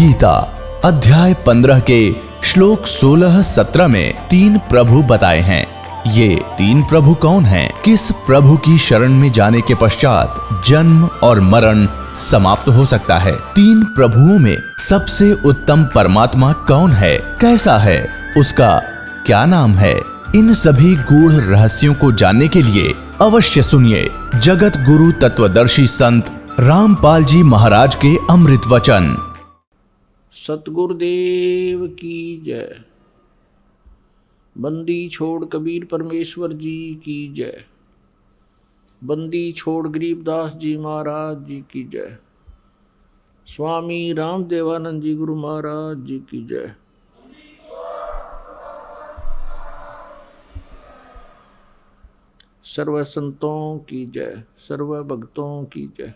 गीता अध्याय 15 के श्लोक 16-17 में 3 प्रभु बताए हैं। ये 3 प्रभु कौन हैं? किस प्रभु की शरण में जाने के पश्चात जन्म और मरण समाप्त हो सकता है? 3 प्रभुओं में सबसे उत्तम परमात्मा कौन है? कैसा है? उसका क्या नाम है? इन सभी गूढ़ रहस्यों को जानने के लिए अवश्य सुनिए जगत गुरु तत्वदर्शी संत रामपाल जी महाराज के अमृत वचन। सतगुरुदेव की जय। बंदी छोड़ कबीर परमेश्वर जी की जय। बंदी छोड़ गरीबदास जी महाराज जी की जय। स्वामी रामदेवानंद जी गुरु महाराज जी की जय। सर्व संतों की जय, सर्व भक्तों की जय,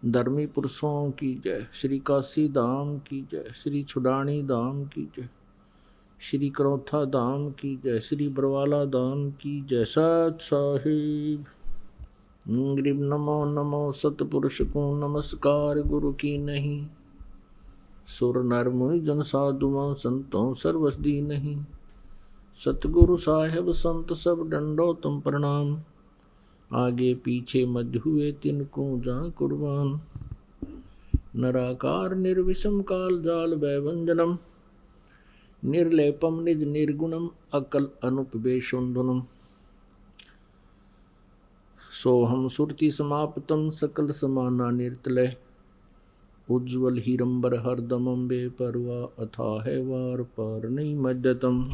धर्मी पुरुषों की जय। श्री काशी धाम की जय, श्री छुडानी धाम की जय, श्री करौथा धाम की जय, श्री बरवाला धाम की जय। सत साहिब ग्रीब नमो नमो सतपुरुष को नमस्कार गुरु की नहीं। सुर नर मुनि जन साधुओं संतों सर्वसदी नहीं। सतगुरु साहेब संत सब डंडो तुम प्रणाम। आगे पीछे मध्य हुए तिनको जा कुर्बान। नराकार निर्विषम काल जाल वैवंजनम। निर्लेपम निज निर्गुणम अकल अनुपवेशुंधुनम। सोहम सुरति समाप्तम सकल समाना निर्तलय। उज्ज्वल हीरंबर हरदमं बेपरवा अथा है वार पार नहीं मज्जतम।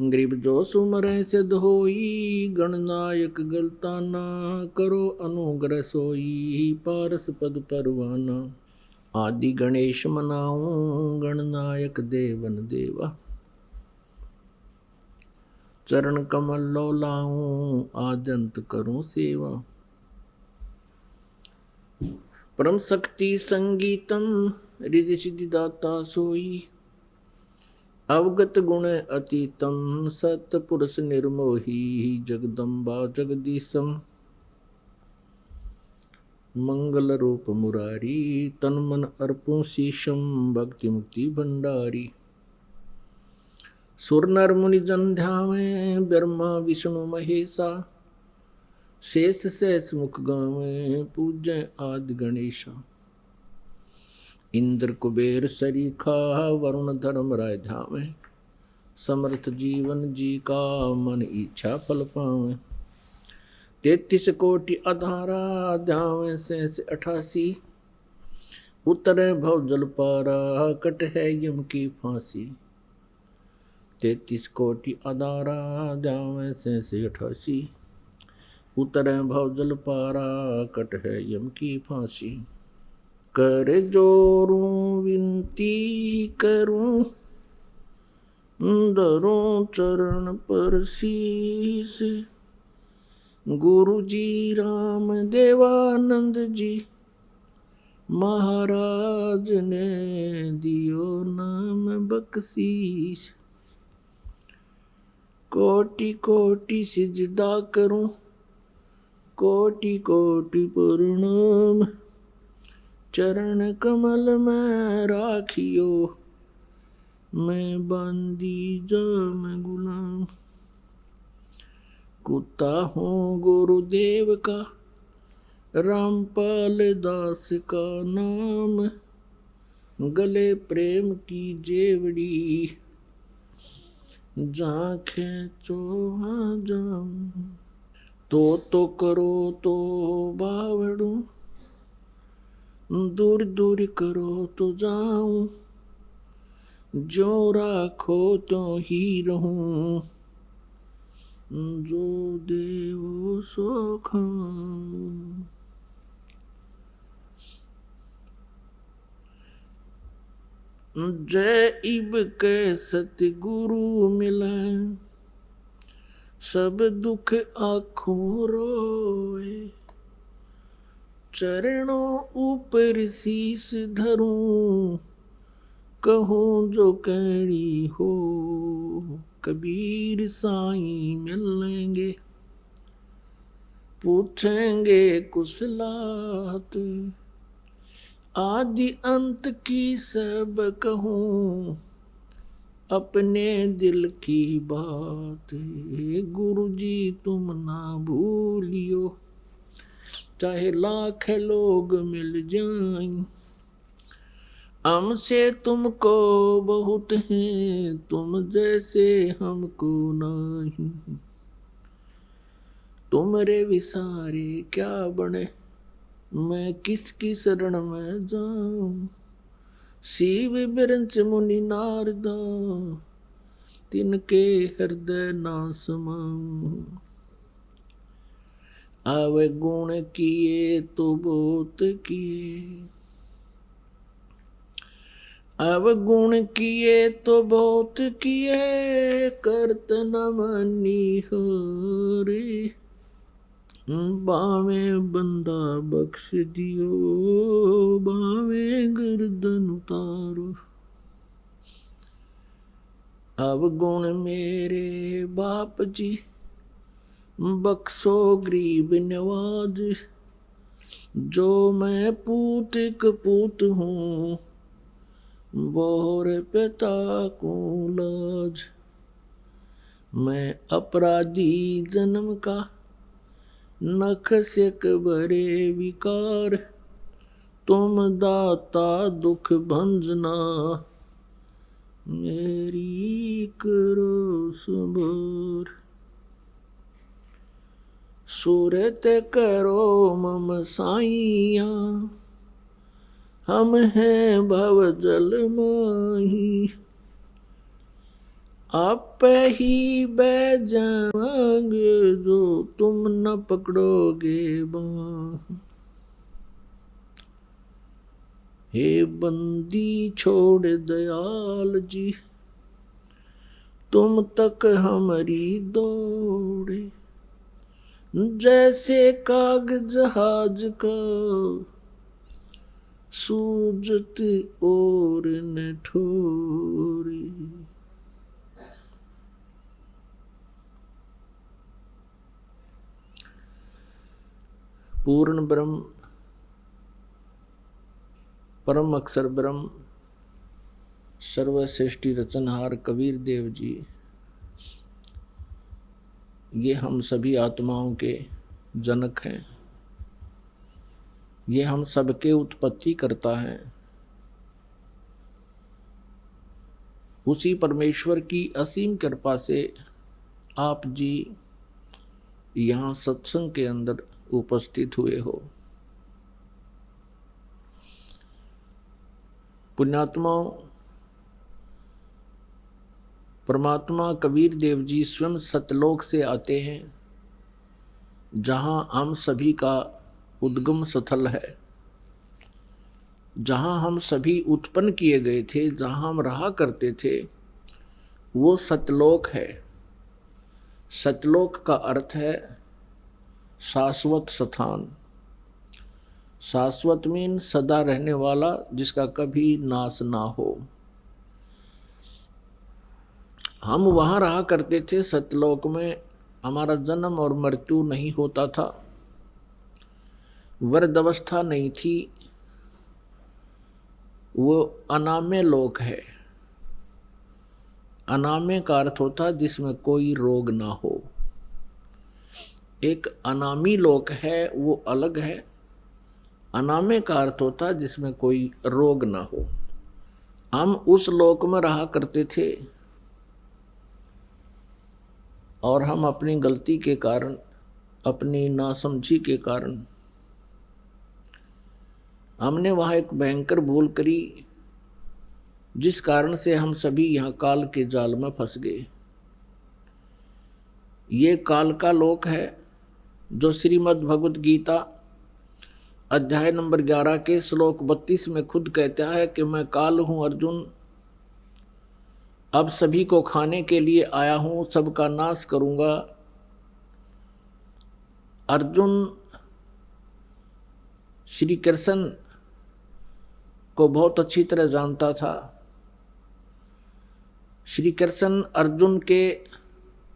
गरीब जो सुमर सिद्ध होई गणनायक गलताना। करो अनुग्रह सोई पारस पद परवाना। आदि गणेश मनाऊं गणनायक देवन देवा। चरण कमल लो लाऊं आद्यंत करूं सेवा। परम शक्ति संगीतम रिधि सिद्धि दाता सोई। अवगत गुण अतीतम सतपुरुष निर्मोही। जगदम्बा जगदीशम मंगल रूप मुरारी। तन मन अर्पुं शीशम भक्ति मुक्ति भंडारी। सुर नर मुनि जन ध्यावे ब्रह्मा विष्णु महेशा। शेष शेष मुख गावे पूज्य आदि गणेशा। इंद्र कुबेर सरीखा वरुण धर्म राय धामे। समर्थ जीवन जी का मन इच्छा फल पावे। 33 कोटि अधारा ध्यावे से 88। उतरे भव जल पारा कट है यम की फांसी। 33 कोटि अधारा ध्यावे से 88। उतरे भव जल पारा कट है यम की फांसी। कर जोरूं विनती करूं धरूं चरण पर शीस। गुरु जी राम देवानंद जी महाराज ने दियो नाम बख्शीश। कोटि कोटि सिजदा करूं कोटि कोटि प्रणाम। चरण कमल में राखियो मैं बंदी जाम गुलाम। कुत्ता हूँ गुरुदेव का रामपाल दास का नाम। गले प्रेम की जेवड़ी जहाँ खेचो वहाँ जाम। तो करो तो बावड़ू दूर दूर करो तो जाऊं। जो राखो तो ही रहूं जो देवो सो खाऊं। जय इब के सतगुरु मिले सब दुख आँखों रोए। चरणों ऊपर शीस धरूं कहूँ जो कहनी हो। कबीर साईं मिलेंगे पूछेंगे कुशलात। आदि अंत की सब कहूँ, अपने दिल की बात। गुरु जी तुम ना भूलियो, चाहे लाख लोग मिल जाएं, हमसे तुमको बहुत हैं, तुम जैसे हमको नहीं। तुमरे विसारे क्या बने, मैं किसकी शरण में जाऊं। शिव बिरंच मुनि नारदा, तिनके हृदय ना समाऊं। आवे गुण किए तो बहुत किए, अब गुण किए तो बहुत किए, करत न मनी हरि। बावे बंदा बख्श दियो, बावे गर्दन उतारो। अब गुण मेरे बाप जी, बख्शो गरीब नवाज। जो मैं पूत कपूत हूँ, बोर पिता को लाज। मैं अपराधी जन्म का, नख से बरे विकार। तुम दाता दुख भंजना, मेरी करो संभार। सूरत करो मम साइया, हम हैं भव जल माही। आप ही बैजाएंगे, जो तुम न पकड़ोगे बाह। हे बंदी छोड़ दयाल जी, तुम तक हमारी दौड़े। जैसे कागज जहाज का, सूजत और न ठोरे। पूर्ण ब्रह्म, परम अक्षर ब्रह्म, सर्वश्रेष्ठी रचनहार कबीर देव जी, ये हम सभी आत्माओं के जनक हैं। ये हम सबके उत्पत्ति करता है। उसी परमेश्वर की असीम कृपा से आप जी यहाँ सत्संग के अंदर उपस्थित हुए हो। पुण्यात्माओं, परमात्मा कबीर देव जी स्वयं सतलोक से आते हैं, जहाँ हम सभी का उद्गम स्थल है, जहाँ हम सभी उत्पन्न किए गए थे, जहाँ हम रहा करते थे, वो सतलोक है। सतलोक का अर्थ है शाश्वत स्थान। शाश्वत मीन सदा रहने वाला, जिसका कभी नाश ना हो। हम वहाँ रहा करते थे सतलोक में, हमारा जन्म और मृत्यु नहीं होता था, वृद्ध अवस्था नहीं थी। वो अनाम्य लोक है। अनाम्य का अर्थ होता जिसमें कोई रोग ना हो। एक अनामी लोक है, वो अलग है। अनाम्य का अर्थ होता जिसमें कोई रोग ना हो। हम उस लोक में रहा करते थे, और हम अपनी गलती के कारण, अपनी नासमझी के कारण, हमने वहाँ एक भयंकर भूल करी, जिस कारण से हम सभी यहाँ काल के जाल में फंस गए। ये काल का लोक है, जो श्रीमद् भगवत गीता अध्याय नंबर 11 के श्लोक 32 में खुद कहता है कि मैं काल हूँ अर्जुन, अब सभी को खाने के लिए आया हूँ, सबका नाश करूँगा। अर्जुन श्री कृष्ण को बहुत अच्छी तरह जानता था। श्री कृष्ण अर्जुन के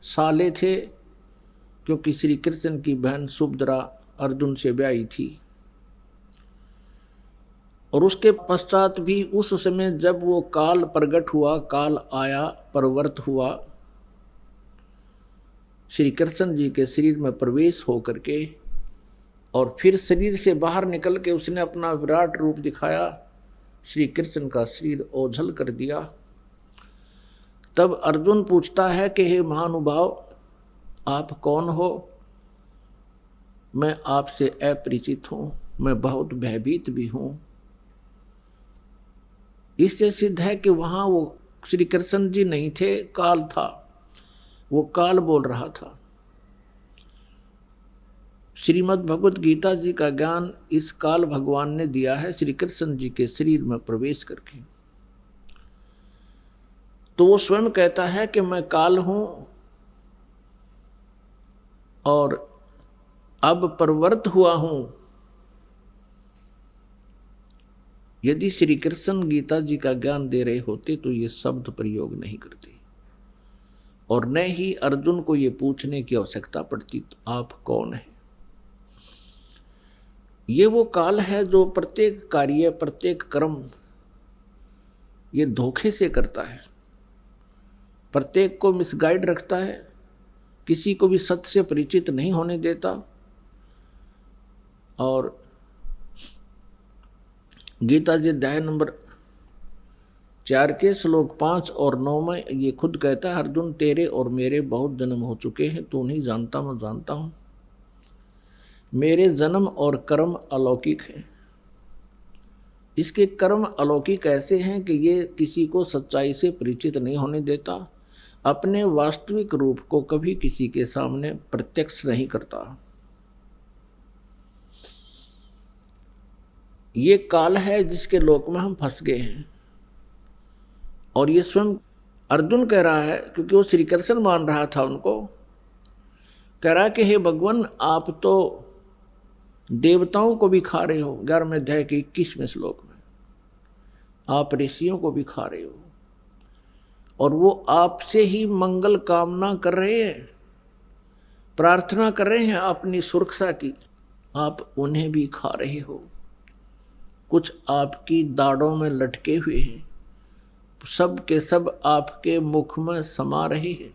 साले थे, क्योंकि श्री कृष्ण की बहन सुभद्रा अर्जुन से ब्याही थी। और उसके पश्चात भी उस समय जब वो काल प्रकट हुआ, काल आया, परवर्त हुआ, श्री कृष्ण जी के शरीर में प्रवेश हो करके और फिर शरीर से बाहर निकल के उसने अपना विराट रूप दिखाया, श्री कृष्ण का शरीर ओझल कर दिया। तब अर्जुन पूछता है कि हे महानुभाव, आप कौन हो? मैं आपसे अपरिचित हूं, मैं बहुत भयभीत भी हूं। इससे सिद्ध है कि वहां वो श्री कृष्ण जी नहीं थे, काल था। वो काल बोल रहा था। श्रीमद् भगवत गीता जी का ज्ञान इस काल भगवान ने दिया है श्री कृष्ण जी के शरीर में प्रवेश करके। तो वो स्वयं कहता है कि मैं काल हूं और अब परवर्त हुआ हूं। यदि श्री कृष्ण गीता जी का ज्ञान दे रहे होते तो ये शब्द प्रयोग नहीं करते और न ही अर्जुन को ये पूछने की आवश्यकता पड़ती आप कौन है। ये वो काल है जो प्रत्येक कार्य, प्रत्येक कर्म ये धोखे से करता है, प्रत्येक को मिसगाइड रखता है, किसी को भी सत्य से परिचित नहीं होने देता। और गीता जी अध्याय नंबर 4 के श्लोक 5 और 9 में ये खुद कहता है, अर्जुन तेरे और मेरे बहुत जन्म हो चुके हैं, तू नहीं जानता, मैं जानता हूं। मेरे जन्म और कर्म अलौकिक हैं। इसके कर्म अलौकिक ऐसे हैं कि ये किसी को सच्चाई से परिचित नहीं होने देता, अपने वास्तविक रूप को कभी किसी के सामने प्रत्यक्ष नहीं करता। ये काल है जिसके लोक में हम फंस गए हैं। और ये स्वयं अर्जुन कह रहा है, क्योंकि वो श्री कृष्ण मान रहा था उनको, कह रहा है कि हे भगवान, आप तो देवताओं को भी खा रहे हो। 11वें अध्याय के 21वें श्लोक में आप ऋषियों को भी खा रहे हो और वो आपसे ही मंगल कामना कर रहे हैं, प्रार्थना कर रहे हैं अपनी सुरक्षा की, आप उन्हें भी खा रहे हो। कुछ आपकी दाढ़ों में लटके हुए हैं, सब के सब आपके मुख में समा रहे हैं।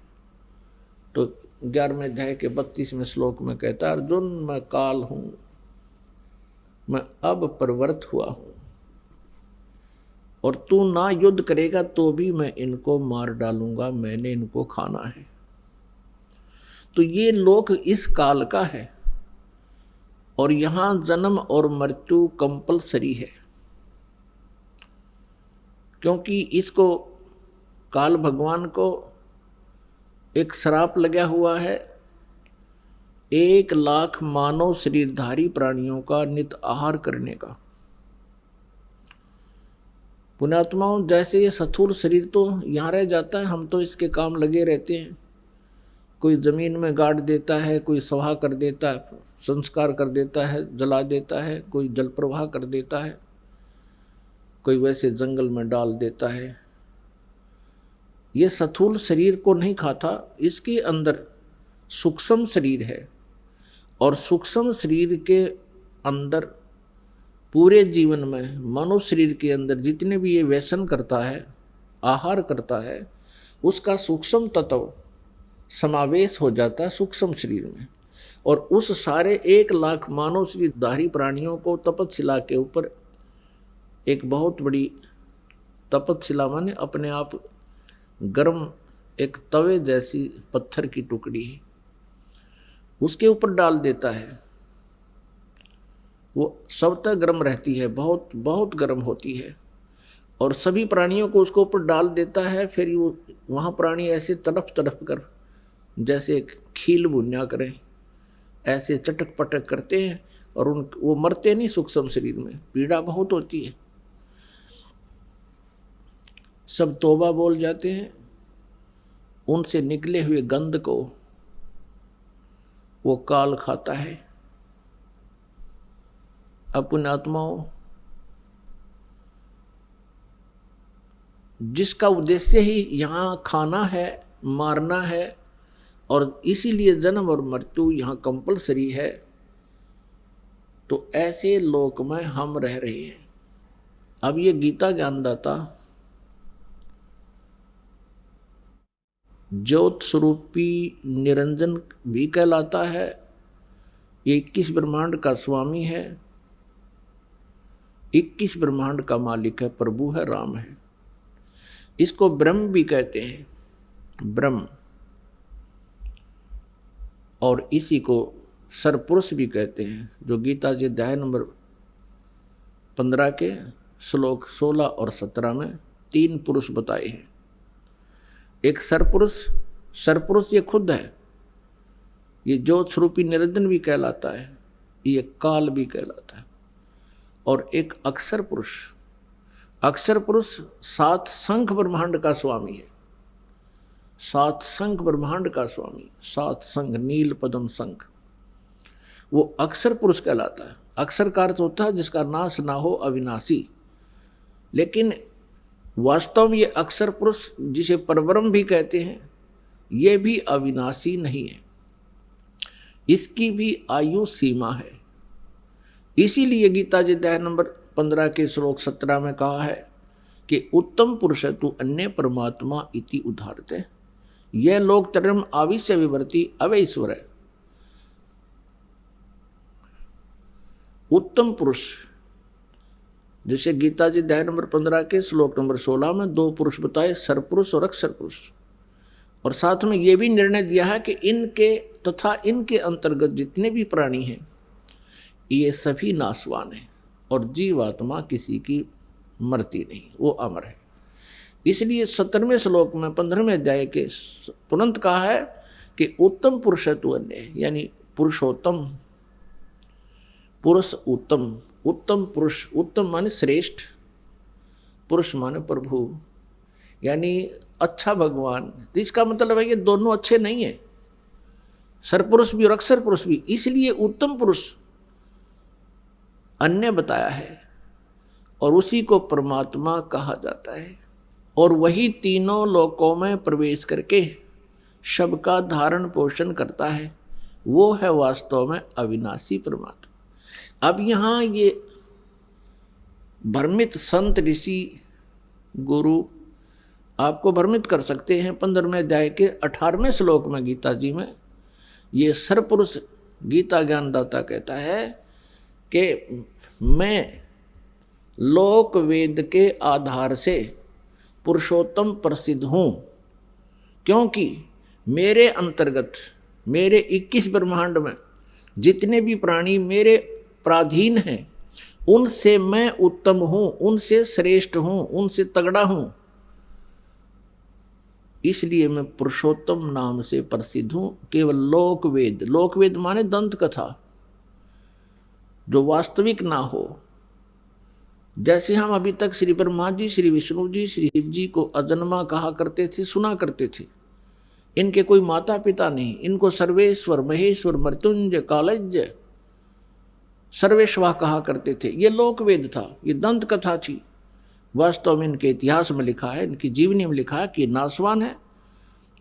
तो 11वें अध्याय के 32वें श्लोक में कहता है, अर्जुन मैं काल हूं, मैं अब परवर्त हुआ हूं और तू ना युद्ध करेगा तो भी मैं इनको मार डालूंगा, मैंने इनको खाना है। तो ये लोक इस काल का है और यहां जन्म और मृत्यु कंपलसरी है, क्योंकि इसको काल भगवान को एक श्राप लगा हुआ है 1 लाख मानव शरीरधारी प्राणियों का नित आहार करने का। पुण्यात्माओं, जैसे ये स्थूल शरीर तो यहाँ रह जाता है, हम तो इसके काम लगे रहते हैं। कोई जमीन में गाड़ देता है, कोई सवा कर देता है, संस्कार कर देता है, जला देता है, कोई जल प्रवाह कर देता है, कोई वैसे जंगल में डाल देता है। ये स्थूल शरीर को नहीं खाता, इसके अंदर सूक्ष्म शरीर है और सूक्ष्म शरीर के अंदर पूरे जीवन में मनुष्य शरीर के अंदर जितने भी ये व्यसन करता है, आहार करता है, उसका सूक्ष्म तत्व समावेश हो जाता है सूक्ष्म शरीर में। और उस सारे 1 लाख मानव शरीरधारी प्राणियों को तपतशिला के ऊपर एक बहुत बड़ी तपतशिला माने अपने आप गर्म एक तवे जैसी पत्थर की टुकड़ी है, उसके ऊपर डाल देता है। वो स्वतः गर्म रहती है, बहुत बहुत गर्म होती है और सभी प्राणियों को उसके ऊपर डाल देता है। फिर वो वहाँ प्राणी ऐसे तड़प तड़प कर जैसे खील बुनिया करें, ऐसे चटक पटक करते हैं और वो मरते नहीं। सूक्ष्म शरीर में पीड़ा बहुत होती है, सब तौबा बोल जाते हैं। उनसे निकले हुए गंध को वो काल खाता है। अपने आत्माओं, जिसका उद्देश्य ही यहाँ खाना है, मारना है और इसीलिए जन्म और मृत्यु यहाँ कंपलसरी है, तो ऐसे लोक में हम रह रहे हैं। अब ये गीता ज्ञानदाता ज्योत स्वरूपी निरंजन भी कहलाता है। ये 21 ब्रह्मांड का स्वामी है, 21 ब्रह्मांड का मालिक है, प्रभु है, राम है। इसको ब्रह्म भी कहते हैं, ब्रह्म, और इसी को सरपुरुष भी कहते हैं, जो गीता जी अध्याय नंबर 15 के श्लोक 16 और 17 में 3 पुरुष बताए हैं। एक सरपुरुष, सरपुरुष ये खुद है, ये ज्योत स्वरूपी निरंजन भी कहलाता है, ये काल भी कहलाता है। और एक अक्षर पुरुष, अक्षर पुरुष 7 शंख ब्रह्मांड का स्वामी है, 7 शंख ब्रह्मांड का स्वामी, 7 शंख, नील पद्म शंख, वो अक्षर पुरुष कहलाता है। अक्षर का अर्थ होता है जिसका नाश ना हो, अविनाशी। लेकिन वास्तव में ये अक्षर पुरुष, जिसे परब्रह्म भी कहते हैं, ये भी अविनाशी नहीं है, इसकी भी आयु सीमा है। इसीलिए गीता जी अध्याय नंबर 15 के श्लोक 17 में कहा है कि उत्तम पुरुष तु अन्य परमात्मा इति उदाहरते, यह लोक तरम आविश्य विवर्ती अवैश्वर है। उत्तम पुरुष, जैसे गीता जी अध्याय नंबर 15 के श्लोक नंबर 16 में 2 पुरुष बताए, सरपुरुष और अक्षर पुरुष, और साथ में ये भी निर्णय दिया है कि इनके तथा इनके अंतर्गत जितने भी प्राणी हैं ये सभी नाशवान हैं, और जीवात्मा किसी की मरती नहीं, वो अमर है। इसलिए 17वें श्लोक में 15वें अध्याय के तुरंत कहा है कि उत्तम पुरुष तु अन्य, यानी पुरुषोत्तम, पुरुष उत्तम, उत्तम पुरुष, उत्तम माने श्रेष्ठ, पुरुष माने प्रभु, यानी अच्छा भगवान। तो इसका मतलब है कि दोनों अच्छे नहीं है, सरपुरुष भी और अक्षर पुरुष भी। इसलिए उत्तम पुरुष अन्य बताया है और उसी को परमात्मा कहा जाता है, और वही तीनों लोकों में प्रवेश करके सबका धारण पोषण करता है, वो है वास्तव में अविनाशी परमात्मा। अब यहाँ ये भ्रमित संत ऋषि गुरु आपको भ्रमित कर सकते हैं। 15वें अध्याय के 18वें श्लोक में गीता जी में ये सरपुरुष गीता ज्ञानदाता कहता है कि मैं लोक वेद के आधार से पुरुषोत्तम प्रसिद्ध हूँ, क्योंकि मेरे अंतर्गत, मेरे 21 ब्रह्मांड में जितने भी प्राणी मेरे पराधीन हैं, उनसे मैं उत्तम हूँ, उनसे श्रेष्ठ हूँ, उनसे तगड़ा हूँ। इसलिए मैं पुरुषोत्तम नाम से प्रसिद्ध हूँ। केवल लोक वेद, लोक वेद माने दंत कथा, जो वास्तविक ना हो। जैसे हम अभी तक श्री ब्रह्मा जी, श्री विष्णु जी, श्री शिव जी को अजन्मा कहा करते थे, सुना करते थे। इनके कोई माता पिता नहीं, इनको सर्वेश्वर, महेश्वर, मृत्युंजय, कालज्य, सर्वेश्वर कहा करते थे। ये लोक वेद था, ये दंत कथा थी। वास्तव में इनके इतिहास में लिखा है, इनकी जीवनी में लिखा है कि नासवान है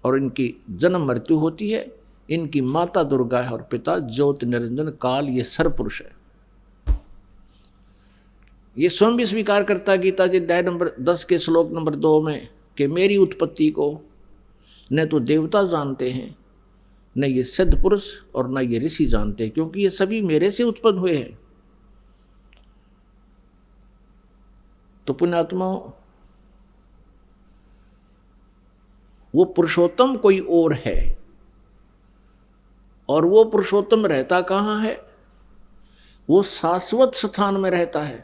और इनकी जन्म मृत्यु होती है। इनकी माता दुर्गा है और पिता ज्योति निरंजन काल, ये सरपुरुष है। ये स्वयं भी स्वीकार करता गीता जी अध्याय नंबर 10 के श्लोक नंबर 2 में कि मेरी उत्पत्ति को न तो देवता जानते हैं, न ये सिद्ध पुरुष और न ये ऋषि जानते हैं, क्योंकि ये सभी मेरे से उत्पन्न हुए हैं। तो पुण्यात्मा, वो पुरुषोत्तम कोई और है, और वो पुरुषोत्तम रहता कहाँ है? वो शाश्वत स्थान में रहता है,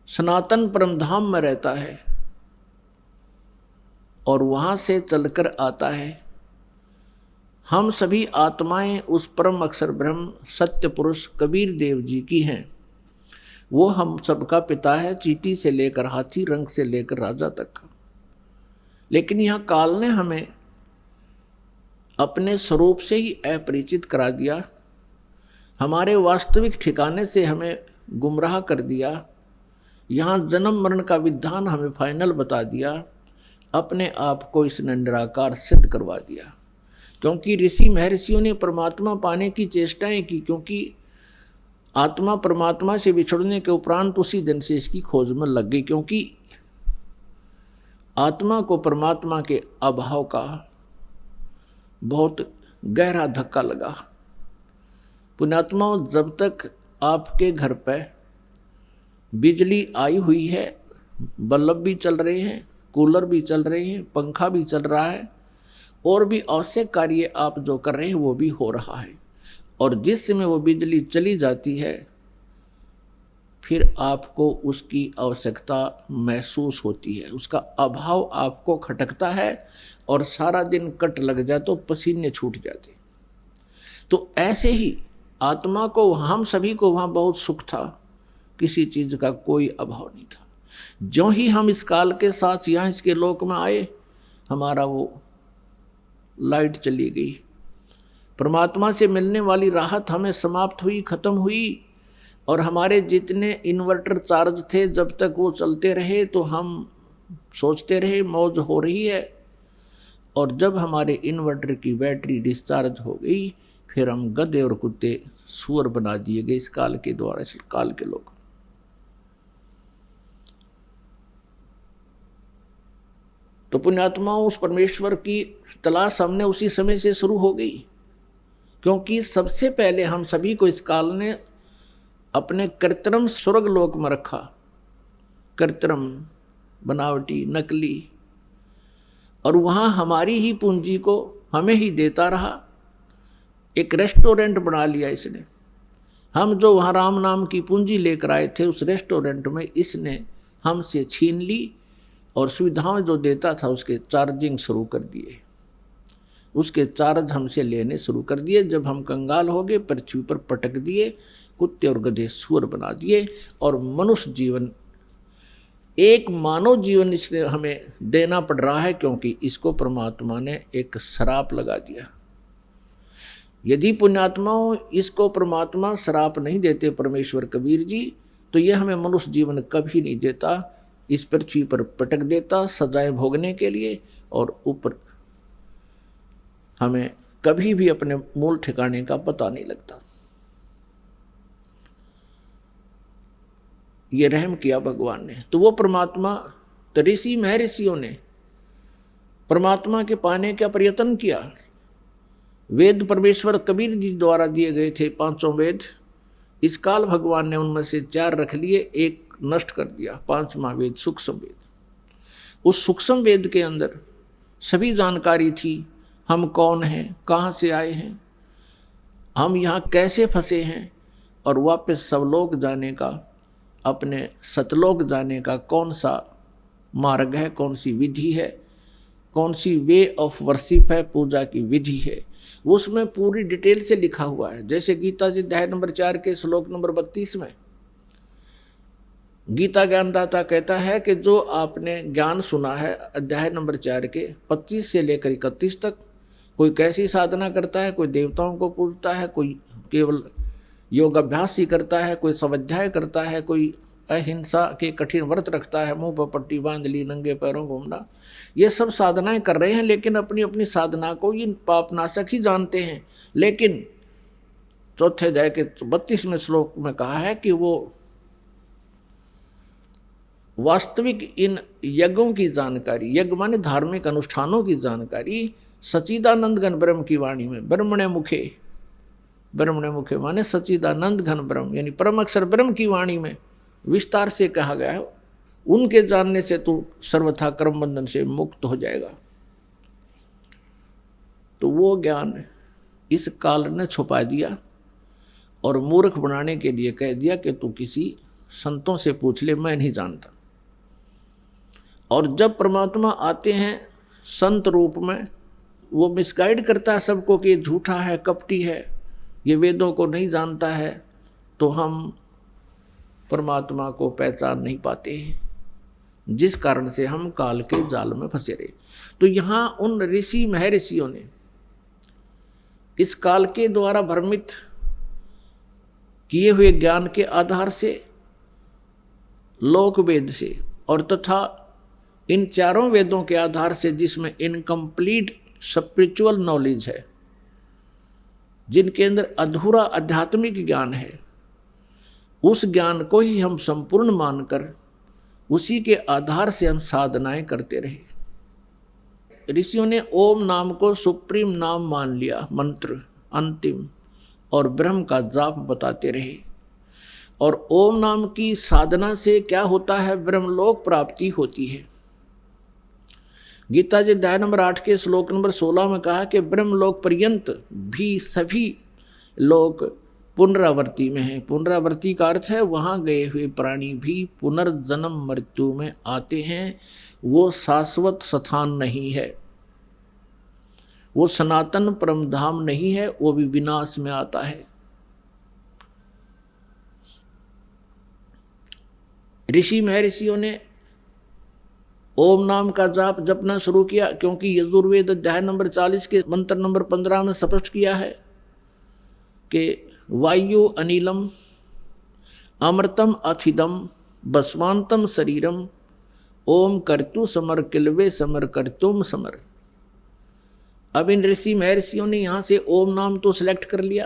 सनातन परमधाम में रहता है, और वहां से चलकर आता है। हम सभी आत्माएं उस परम अक्षर ब्रह्म सत्य पुरुष कबीर देव जी की हैं। वो हम सबका पिता है, चींटी से लेकर हाथी, रंग से लेकर राजा तक। लेकिन यह काल ने हमें अपने स्वरूप से ही अपरिचित करा दिया, हमारे वास्तविक ठिकाने से हमें गुमराह कर दिया। यहाँ जन्म मरण का विधान हमें फाइनल बता दिया, अपने आप को इसने निराकार सिद्ध करवा दिया। क्योंकि ऋषि महर्षियों ने परमात्मा पाने की चेष्टाएं की, क्योंकि आत्मा परमात्मा से बिछड़ने के उपरांत उसी दिन से इसकी खोज में लग गई, क्योंकि आत्मा को परमात्मा के अभाव का बहुत गहरा धक्का लगा। पुण्यात्माओं, जब तक आपके घर पर बिजली आई हुई है, बल्ब भी चल रहे हैं, कूलर भी चल रहे हैं, पंखा भी चल रहा है, और भी आवश्यक कार्य आप जो कर रहे हैं वो भी हो रहा है, और जिस समय वो बिजली चली जाती है फिर आपको उसकी आवश्यकता महसूस होती है, उसका अभाव आपको खटकता है, और सारा दिन कट लग जाए तो पसीने छूट जाते। तो ऐसे ही आत्मा को, हम सभी को वहाँ बहुत सुख था, किसी चीज़ का कोई अभाव नहीं था। जो ही हम इस काल के साथ यहाँ इसके लोक में आए, हमारा वो लाइट चली गई, परमात्मा से मिलने वाली राहत हमें समाप्त हुई, खत्म हुई, और हमारे जितने इन्वर्टर चार्ज थे जब तक वो चलते रहे तो हम सोचते रहे मौज हो रही है, और जब हमारे इन्वर्टर की बैटरी डिस्चार्ज हो गई फिर हम गधे और कुत्ते सुअर बना दिए गए इस काल के द्वारा, इस काल के लोग। तो पुण्यात्माओं, उस परमेश्वर की तलाश हमने उसी समय से शुरू हो गई, क्योंकि सबसे पहले हम सभी को इस काल ने अपने कृत्रिम स्वर्ग लोक में रखा, कृत्रिम, बनावटी, नकली, और वहाँ हमारी ही पूंजी को हमें ही देता रहा। एक रेस्टोरेंट बना लिया इसने, हम जो वहाँ राम नाम की पूंजी लेकर आए थे उस रेस्टोरेंट में इसने हमसे छीन ली, और सुविधाएं जो देता था उसके चार्जिंग शुरू कर दिए, उसके चार्ज हमसे लेने शुरू कर दिए। जब हम कंगाल हो गए, पृथ्वी पर पटक दिए, कुत्ते और गधे सुअर बना दिए, और मनुष्य जीवन, एक मानव जीवन इसने हमें देना पड़ रहा है, क्योंकि इसको परमात्मा ने एक श्राप लगा दिया। यदि पुण्यात्माओं इसको परमात्मा श्राप नहीं देते परमेश्वर कबीर जी, तो यह हमें मनुष्य जीवन कभी नहीं देता, इस पृथ्वी पर पटक देता सजाएं भोगने के लिए, और ऊपर हमें कभी भी अपने मूल ठिकाने का पता नहीं लगता। ये रहम किया भगवान ने। तो वो परमात्मा, तो ऋषि महर्षियों ने परमात्मा के पाने का प्रयत्न किया। वेद परमेश्वर कबीर जी द्वारा दिए गए थे, 5 वेद। इस काल भगवान ने उनमें से 4 रख लिए, एक नष्ट कर दिया, 5वां वेद सूक्ष्म वेद। उस सूक्ष्म वेद के अंदर सभी जानकारी थी, हम कौन हैं, कहाँ से आए हैं, हम यहाँ कैसे फंसे हैं, और वापस सवलोक जाने का, अपने सतलोक जाने का कौन सा मार्ग है, कौन सी विधि है, कौन सी वे ऑफ वर्शिप है, पूजा की विधि है, उसमें पूरी डिटेल से लिखा हुआ है। जैसे गीता जी अध्याय नंबर 4 के श्लोक नंबर 32 में गीता ज्ञानदाता कहता है कि जो आपने ज्ञान सुना है अध्याय नंबर 4 के 25 से लेकर 31 तक, कोई कैसी साधना करता है, कोई देवताओं को पूजता है, कोई केवल योग अभ्यास ही करता है, कोई स्वाध्याय करता है, कोई अहिंसा के कठिन व्रत रखता है, मुंह पर पट्टी बांध ली, नंगे पैरों घूमना, ये सब साधनाएं कर रहे हैं, लेकिन अपनी अपनी साधना को ये पापनाशक ही जानते हैं। लेकिन चौथे अध्याय के 32वें श्लोक में कहा है कि वो वास्तविक इन यज्ञों की जानकारी, यज्ञ माने धार्मिक अनुष्ठानों की जानकारी सच्चिदानंद घन ब्रह्म की वाणी में, ब्रह्मणे मुखे, ब्रह्मणे मुखे माने सच्चिदानंद घन ब्रह्म यानी परम अक्षर ब्रह्म की वाणी में विस्तार से कहा गया है। उनके जानने से तू सर्वथा कर्म बंधन से मुक्त हो जाएगा। तो वो ज्ञान इस काल ने छुपा दिया और मूर्ख बनाने के लिए कह दिया कि तू किसी संतों से पूछ ले, मैं नहीं जानता। और जब परमात्मा आते हैं संत रूप में, वो मिसगाइड करता है सबको कि ये झूठा है, कपटी है, ये वेदों को नहीं जानता है, तो हम परमात्मा को पहचान नहीं पाते हैं, जिस कारण से हम काल के जाल में फंसे रहे। तो यहाँ उन ऋषि महर्षियों ने इस काल के द्वारा भ्रमित किए हुए ज्ञान के आधार से, लोक वेद से और तथा इन 4 वेदों के आधार से, जिसमें इनकम्प्लीट स्पिरिचुअल नॉलेज है, जिनके अंदर अधूरा आध्यात्मिक ज्ञान है, उस ज्ञान को ही हम संपूर्ण मानकर उसी के आधार से हम साधनाएं करते रहे। ऋषियों ने ओम नाम को सुप्रीम नाम मान लिया, मंत्र अंतिम, और ब्रह्म का जाप बताते रहे। और ओम नाम की साधना से क्या होता है? ब्रह्मलोक प्राप्ति होती है। गीता जी अध्याय नंबर 8 के श्लोक नंबर 16 में कहा कि ब्रह्मलोक पर्यंत भी सभी लोग पुनरावर्ती में हैं। पुनरावर्ती का अर्थ है वहाँ गए हुए प्राणी भी पुनर्जन्म मृत्यु में आते हैं। वो शाश्वत स्थान नहीं है, वो सनातन परमधाम नहीं है, वो भी विनाश में आता है। ऋषि महर्षियों ने ओम नाम का जाप जपना शुरू किया, क्योंकि यजुर्वेद अध्याय नंबर 40 के मंत्र नंबर 15 में स्पष्ट किया है कि वायु अनिलम अमृतम अथिदम भस्मांतम शरीरम ओम कर्तु समर किलवे समर कर्तुम समर। अब इन ऋषि महर्षियों ने यहाँ से ओम नाम तो सिलेक्ट कर लिया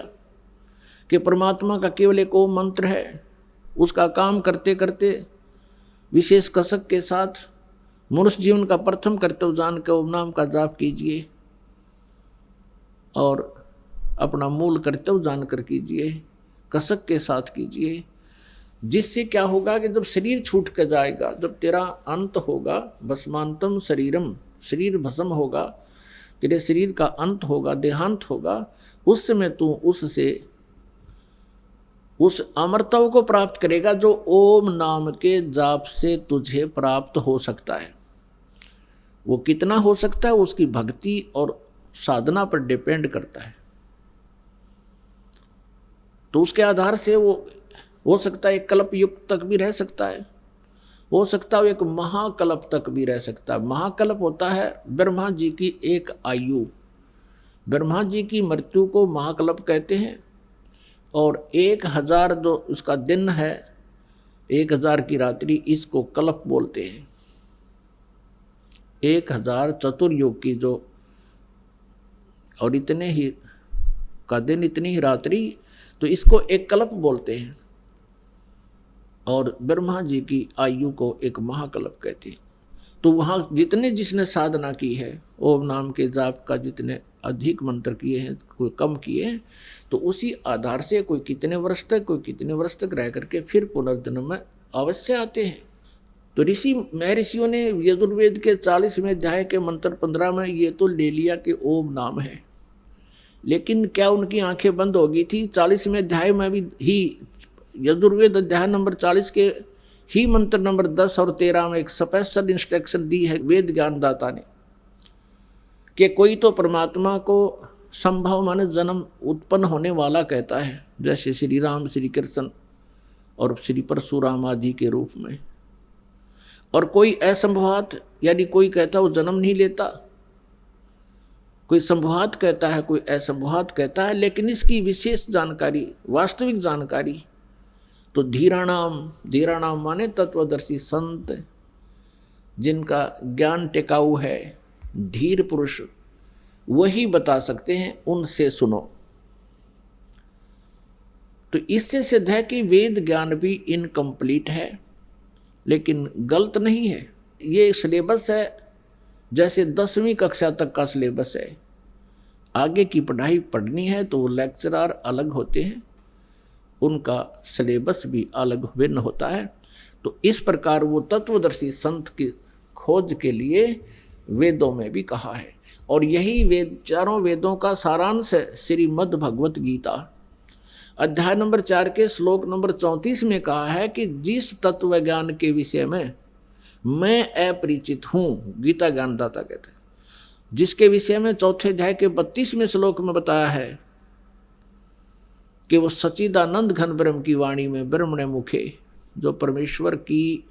कि परमात्मा का केवल एक ओम मंत्र है। उसका काम करते करते विशेष कसक के साथ मनुष्य जीवन का प्रथम कर्तव्य जान के ओम नाम का जाप कीजिए और अपना मूल कर्तव्य जानकर कीजिए, कसक के साथ कीजिए। जिससे क्या होगा कि जब शरीर छूट कर जाएगा, जब तेरा अंत होगा, भस्मांतम शरीरम, शरीर भस्म होगा, तेरे शरीर का अंत होगा, देहांत होगा, उस समय तू उससे उस अमरत्व को प्राप्त करेगा जो ओम नाम के जाप से तुझे प्राप्त हो सकता है। वो कितना हो सकता है उसकी भक्ति और साधना पर डिपेंड करता है। तो उसके आधार से वो हो सकता है एक कल्प युग तक भी रह सकता है, हो सकता है एक महाकल्प तक भी रह सकता है। महाकल्प होता है ब्रह्मा जी की एक आयु। ब्रह्मा जी की मृत्यु को महाकल्प कहते हैं। और 1000 जो उसका दिन है, 1000 की रात्रि, इसको कल्प बोलते हैं। 1000 चतुर्युग की जो, और इतने ही का दिन, इतनी ही रात्रि, तो इसको एक कल्प बोलते हैं। और ब्रह्मा जी की आयु को एक महाकल्प कहते हैं। तो वहाँ जितने जिसने साधना की है, ओम नाम के जाप का जितने अधिक मंत्र किए हैं, कोई कम किए हैं, तो उसी आधार से कोई कितने वर्ष तक, कोई कितने वर्ष तक रह करके फिर पुनर्जन्म में अवश्य आते हैं। तो ऋषि महर्षियों ने यजुर्वेद के 40वें अध्याय के मंत्र 15 में ये तो ले लिया कि ओम नाम है, लेकिन क्या उनकी आंखें बंद हो गई थी? 40वें अध्याय में भी ही यजुर्वेद अध्याय नंबर 40 के ही मंत्र नंबर 10 और 13 में एक स्पेशल इंस्ट्रक्शन दी है वेद ज्ञानदाता ने कि कोई तो परमात्मा को संभव माने जन्म उत्पन्न होने वाला कहता है, जैसे श्री राम, श्री कृष्ण और श्री परशुराम आदि के रूप में। और कोई असंभवात, यानी कोई कहता वो जन्म नहीं लेता, कोई संभवात कहता है, कोई असंभवात कहता है। लेकिन इसकी विशेष जानकारी, वास्तविक जानकारी तो धीराणाम माने तत्वदर्शी संत, जिनका ज्ञान टिकाऊ है, धीर पुरुष, वही बता सकते हैं, उनसे सुनो। तो इससे सिद्ध है कि वेद ज्ञान भी इनकम्प्लीट है, लेकिन गलत नहीं है। ये सिलेबस है जैसे 10वीं कक्षा तक का सिलेबस है। आगे की पढ़ाई पढ़नी है तो वो लेक्चरर अलग होते हैं, उनका सिलेबस भी अलग भिन्न होता है। तो इस प्रकार वो तत्वदर्शी संत की खोज के लिए वेदों में भी कहा है। और यही वेद, चारों वेदों का सारांश है श्रीमद् भगवत गीता। अध्याय नंबर 4 के श्लोक नंबर 34 में कहा है कि जिस तत्व ज्ञान के विषय में मैं अपरिचित हूँ, गीता ज्ञानदाता कहते हैं, जिसके विषय में चौथे अध्याय के 32वें श्लोक में बताया है कि वो सच्चिदानंद घन ब्रह्म की वाणी में ब्रह्मणे मुखे, जो परमेश्वर की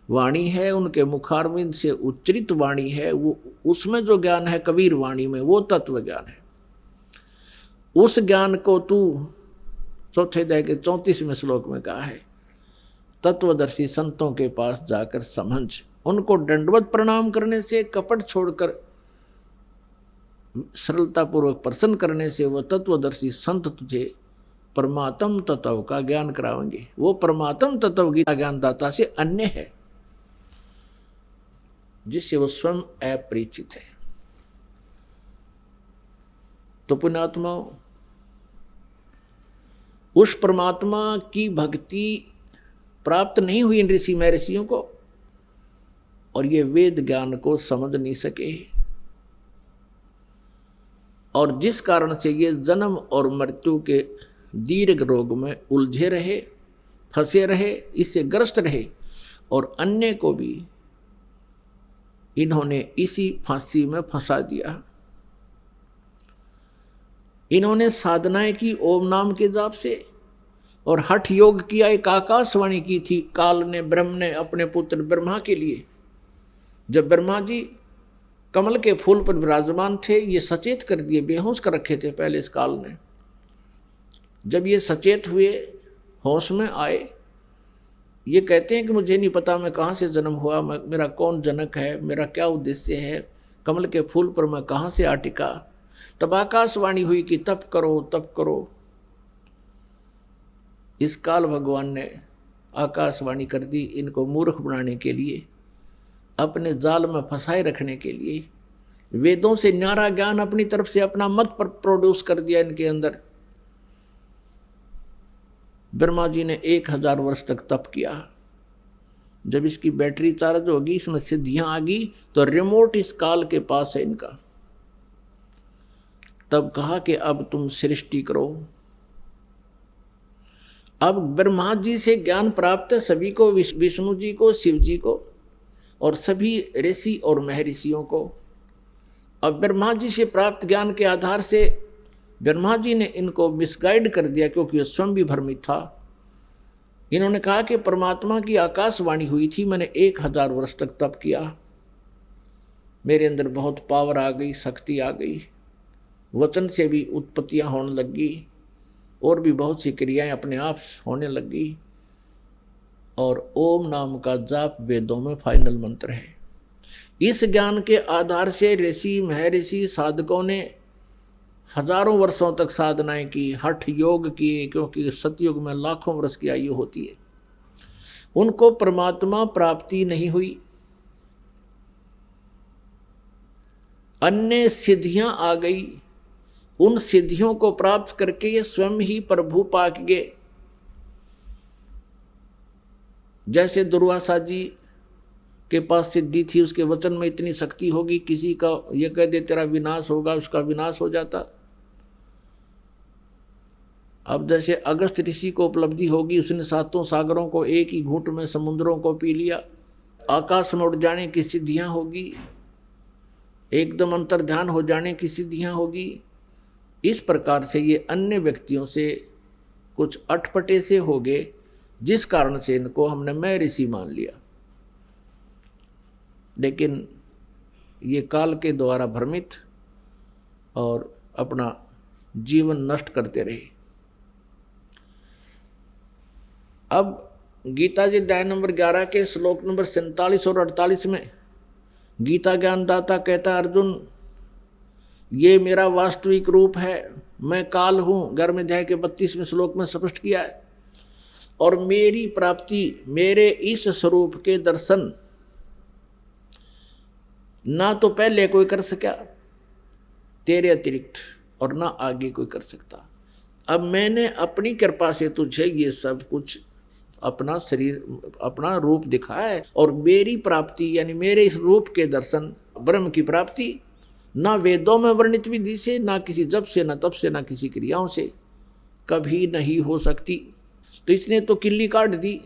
वाणी है, उनके मुखारविंद से उच्चरित वाणी है, वो उसमें जो ज्ञान है कबीर वाणी में, वो तत्व ज्ञान है। उस ज्ञान को तू चौथे अध्याय के 34वें श्लोक में कहा है, तत्वदर्शी संतों के पास जाकर समझ, उनको दंडवत प्रणाम करने से, कपट छोड़कर सरलतापूर्वक प्रसन्न करने से वो तत्वदर्शी संत तुझे परमात्म तत्व का ज्ञान करावेंगे। वो परमात्म तत्व की ज्ञानदाता से अन्य है, जिससे वो स्वयं अपरिचित है। तो पुण्यात्मा, उस परमात्मा की भक्ति प्राप्त नहीं हुई इन ऋषि महर्षियों को, और ये वेद ज्ञान को समझ नहीं सके, और जिस कारण से ये जन्म और मृत्यु के दीर्घ रोग में उलझे रहे, फंसे रहे, इससे ग्रस्त रहे, और अन्य को भी इन्होंने इसी फांसी में फंसा दिया। इन्होंने साधनाएं की ओम नाम के जाप से, और हठ योग किया। एक आकाशवाणी की थी काल ने, ब्रह्म ने अपने पुत्र ब्रह्मा के लिए। जब ब्रह्मा जी कमल के फूल पर विराजमान थे, ये सचेत कर दिए, बेहोश कर रखे थे पहले इस काल ने। जब ये सचेत हुए, होश में आए, ये कहते हैं कि मुझे नहीं पता मैं कहाँ से जन्म हुआ, मेरा कौन जनक है, मेरा क्या उद्देश्य है, कमल के फूल पर मैं कहाँ से आ टिका। तब आकाशवाणी हुई कि तप करो, तप करो। इस काल भगवान ने आकाशवाणी कर दी, इनको मूर्ख बनाने के लिए, अपने जाल में फंसाए रखने के लिए। वेदों से न्यारा ज्ञान अपनी तरफ से अपना मत पर प्रोड्यूस कर दिया इनके अंदर। ब्रह्मा जी ने 1000 वर्ष तक तप किया। जब इसकी बैटरी चार्ज होगी, इसमें सिद्धियां आ गई, तो रिमोट इस काल के पास है इनका। तब कहा कि अब तुम सृष्टि करो। अब ब्रह्मा जी से ज्ञान प्राप्त है सभी को, विष्णु जी को, शिव जी को, और सभी ऋषि और महर्षियों को। अब ब्रह्मा जी से प्राप्त ज्ञान के आधार से ब्रह्मा जी ने इनको मिसगाइड कर दिया, क्योंकि वह स्वयं भी भ्रमित था। इन्होंने कहा कि परमात्मा की आकाशवाणी हुई थी, मैंने 1000 वर्ष तक तप किया, मेरे अंदर बहुत पावर आ गई, शक्ति आ गई, वचन से भी उत्पत्तियां होने लगी, और भी बहुत सी क्रियाएं अपने आप होने लगी, और ओम नाम का जाप वेदों में फाइनल मंत्र है। इस ज्ञान के आधार से ऋषि महर्षि साधकों ने हजारों वर्षों तक साधनाएं की, हठ योग किए, क्योंकि सतयुग में लाखों वर्ष की आयु होती है। उनको परमात्मा प्राप्ति नहीं हुई, अन्य सिद्धियां आ गई। उन सिद्धियों को प्राप्त करके ये स्वयं ही प्रभु पाक गए। जैसे दुर्वासा जी के पास सिद्धि थी, उसके वचन में इतनी शक्ति होगी, किसी का ये कह दे तेरा विनाश होगा, उसका विनाश हो जाता। अब जैसे अगस्त ऋषि को उपलब्धि होगी, उसने 7 सागरों को एक ही घूंट में, समुद्रों को पी लिया। आकाश में उड़ जाने की सिद्धियां होगी, एकदम अंतर ध्यान हो जाने की सिद्धियां होगी। इस प्रकार से ये अन्य व्यक्तियों से कुछ अटपटे से हो गए, जिस कारण से इनको हमने मैं ऋषि मान लिया। लेकिन ये काल के द्वारा भ्रमित और अपना जीवन नष्ट करते रहे। अब गीता जी अध्याय नंबर 11 के श्लोक नंबर 47 और 48 में गीता ज्ञानदाता कहता, अर्जुन ये मेरा वास्तविक रूप है, मैं काल हूँ। 11वें अध्याय के 32वें श्लोक में स्पष्ट किया है। और मेरी प्राप्ति, मेरे इस स्वरूप के दर्शन ना तो पहले कोई कर सका तेरे अतिरिक्त, और ना आगे कोई कर सकता। अब मैंने अपनी कृपा से तुझे ये सब कुछ, अपना शरीर, अपना रूप दिखाया है, और मेरी प्राप्ति यानी मेरे इस रूप के दर्शन, ब्रह्म की प्राप्ति ना वेदों में वर्णित विधि से, ना किसी जप से, ना तप से, ना किसी क्रियाओं से कभी नहीं हो सकती। तो इसने तो किल्ली काट दी,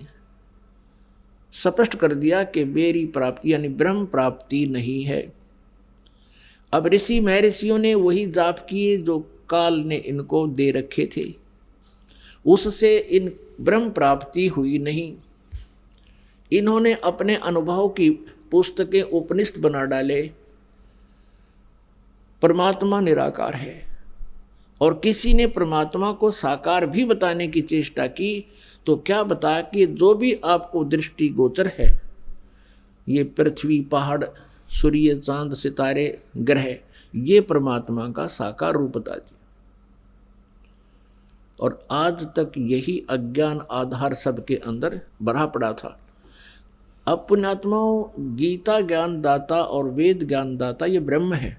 स्पष्ट कर दिया कि मेरी प्राप्ति यानी ब्रह्म प्राप्ति नहीं है। अब ऋषि महर्षियों ने वही जाप किए जो काल ने इनको दे रखे थे, उससे इन ब्रह्म प्राप्ति हुई नहीं। इन्होंने अपने अनुभव की पुस्तकें उपनिषद बना डाले। परमात्मा निराकार है, और किसी ने परमात्मा को साकार भी बताने की चेष्टा की तो क्या बताया कि जो भी आपको दृष्टि गोचर है, ये पृथ्वी, पहाड़, सूर्य, चांद, सितारे, ग्रह, ये परमात्मा का साकार रूप बता दिया। और आज तक यही अज्ञान आधार सबके अंदर भरा पड़ा था। अब पुण्यात्माओं, गीता ज्ञान दाता और वेद ज्ञान दाता ये ब्रह्म है।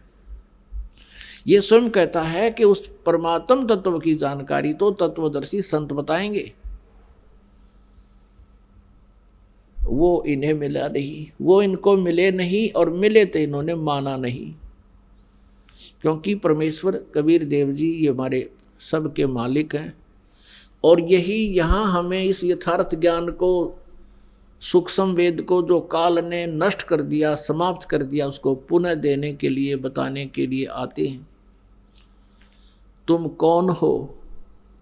ये स्वयं कहता है कि उस परमात्म तत्व की जानकारी तो तत्वदर्शी संत बताएंगे, वो इन्हें मिला नहीं, वो इनको मिले नहीं, और मिले तो इन्होंने माना नहीं। क्योंकि परमेश्वर कबीर देव जी ये हमारे सबके मालिक हैं, और यही यहाँ हमें इस यथार्थ ज्ञान को, सूक्ष्म वेद को जो काल ने नष्ट कर दिया, समाप्त कर दिया, उसको पुनः देने के लिए, बताने के लिए आते हैं। तुम कौन हो,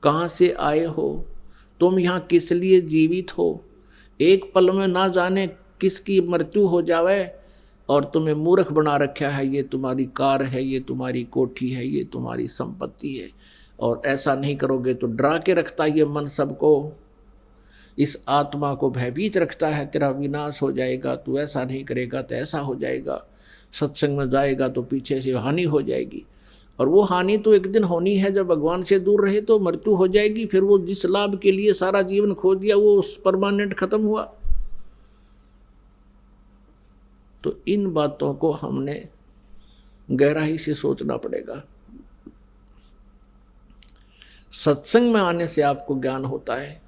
कहाँ से आए हो, तुम यहाँ किस लिए जीवित हो, एक पल में ना जाने किसकी मृत्यु हो जावे और तुम्हें मूर्ख बना रखा है। ये तुम्हारी कार है, ये तुम्हारी कोठी है, ये तुम्हारी संपत्ति है, और ऐसा नहीं करोगे तो डरा के रखता है ये मन सबको, इस आत्मा को भयभीत रखता है, तेरा विनाश हो जाएगा, तू ऐसा नहीं करेगा तो ऐसा हो जाएगा, सत्संग में जाएगा तो पीछे से हानि हो जाएगी। और वो हानि तो एक दिन होनी है, जब भगवान से दूर रहे तो मृत्यु हो जाएगी। फिर वो जिस लाभ के लिए सारा जीवन खो दिया वो परमानेंट खत्म हुआ। तो इन बातों को हमने गहराई से सोचना पड़ेगा। सत्संग में आने से आपको ज्ञान होता है,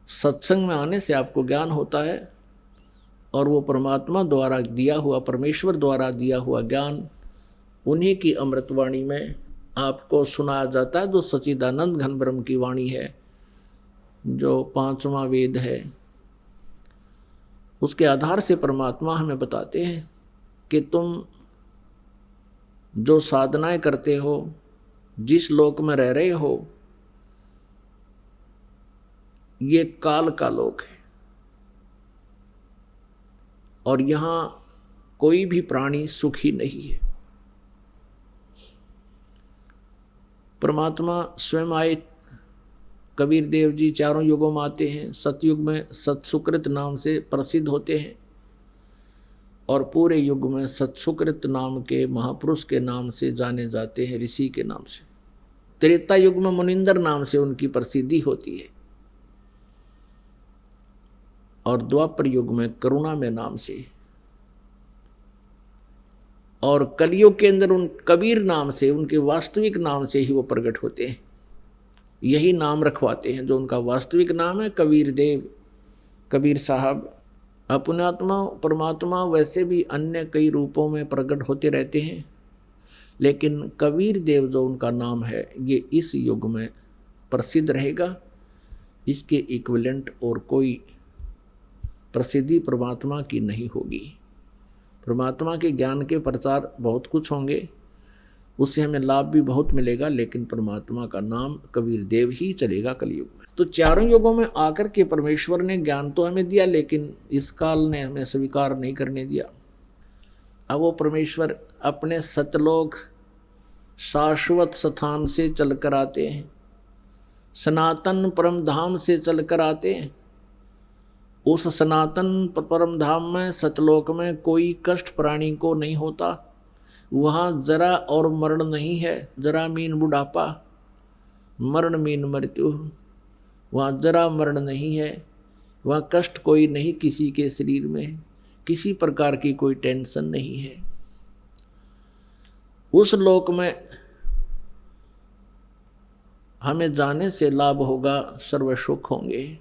सत्संग में आने से आपको ज्ञान होता है, और वो परमात्मा द्वारा दिया हुआ, परमेश्वर द्वारा दिया हुआ ज्ञान उन्हीं की अमृतवाणी में आपको सुनाया जाता है, जो सच्चिदानंद घन ब्रह्म की वाणी है, जो पांचवा वेद है। उसके आधार से परमात्मा हमें बताते हैं कि तुम जो साधनाएं करते हो, जिस लोक में रह रहे हो, ये काल का लोक है, और यहाँ कोई भी प्राणी सुखी नहीं है। परमात्मा स्वयं आए, कबीर देव जी चारों युगों में आते हैं। सतयुग में सत्सुकृत नाम से प्रसिद्ध होते हैं, और पूरे युग में सत्सुकृत नाम के महापुरुष के नाम से जाने जाते हैं, ऋषि के नाम से। त्रेता युग में मुनिंदर नाम से उनकी प्रसिद्धि होती है, और द्वापर युग में करुणा में नाम से, और कलयुग के अंदर उन कबीर नाम से, उनके वास्तविक नाम से ही वो प्रकट होते हैं। यही नाम रखवाते हैं जो उनका वास्तविक नाम है, कबीर देव, कबीर साहब। अपनात्मा परमात्मा वैसे भी अन्य कई रूपों में प्रकट होते रहते हैं, लेकिन कबीर देव जो उनका नाम है, ये इस युग में प्रसिद्ध रहेगा। इसके इक्विवेलेंट और कोई प्रसिद्धि परमात्मा की नहीं होगी। परमात्मा के ज्ञान के प्रचार बहुत कुछ होंगे, उससे हमें लाभ भी बहुत मिलेगा, लेकिन परमात्मा का नाम कबीर देव ही चलेगा कलयुग में। तो चारों युगों में आकर के परमेश्वर ने ज्ञान तो हमें दिया, लेकिन इस काल ने हमें स्वीकार नहीं करने दिया। अब वो परमेश्वर अपने सतलोक शाश्वत स्थान से चलकर आते हैं, सनातन परम धाम से चलकर आते हैं। उस सनातन परम धाम में, सतलोक में कोई कष्ट प्राणी को नहीं होता। वहाँ जरा और मरण नहीं है। जरा मीन बुढ़ापा, मरण मीन मृत्यु। वहाँ जरा मरण नहीं है, वहाँ कष्ट कोई नहीं किसी के शरीर में, किसी प्रकार की कोई टेंशन नहीं है। उस लोक में हमें जाने से लाभ होगा, सर्व सुख होंगे।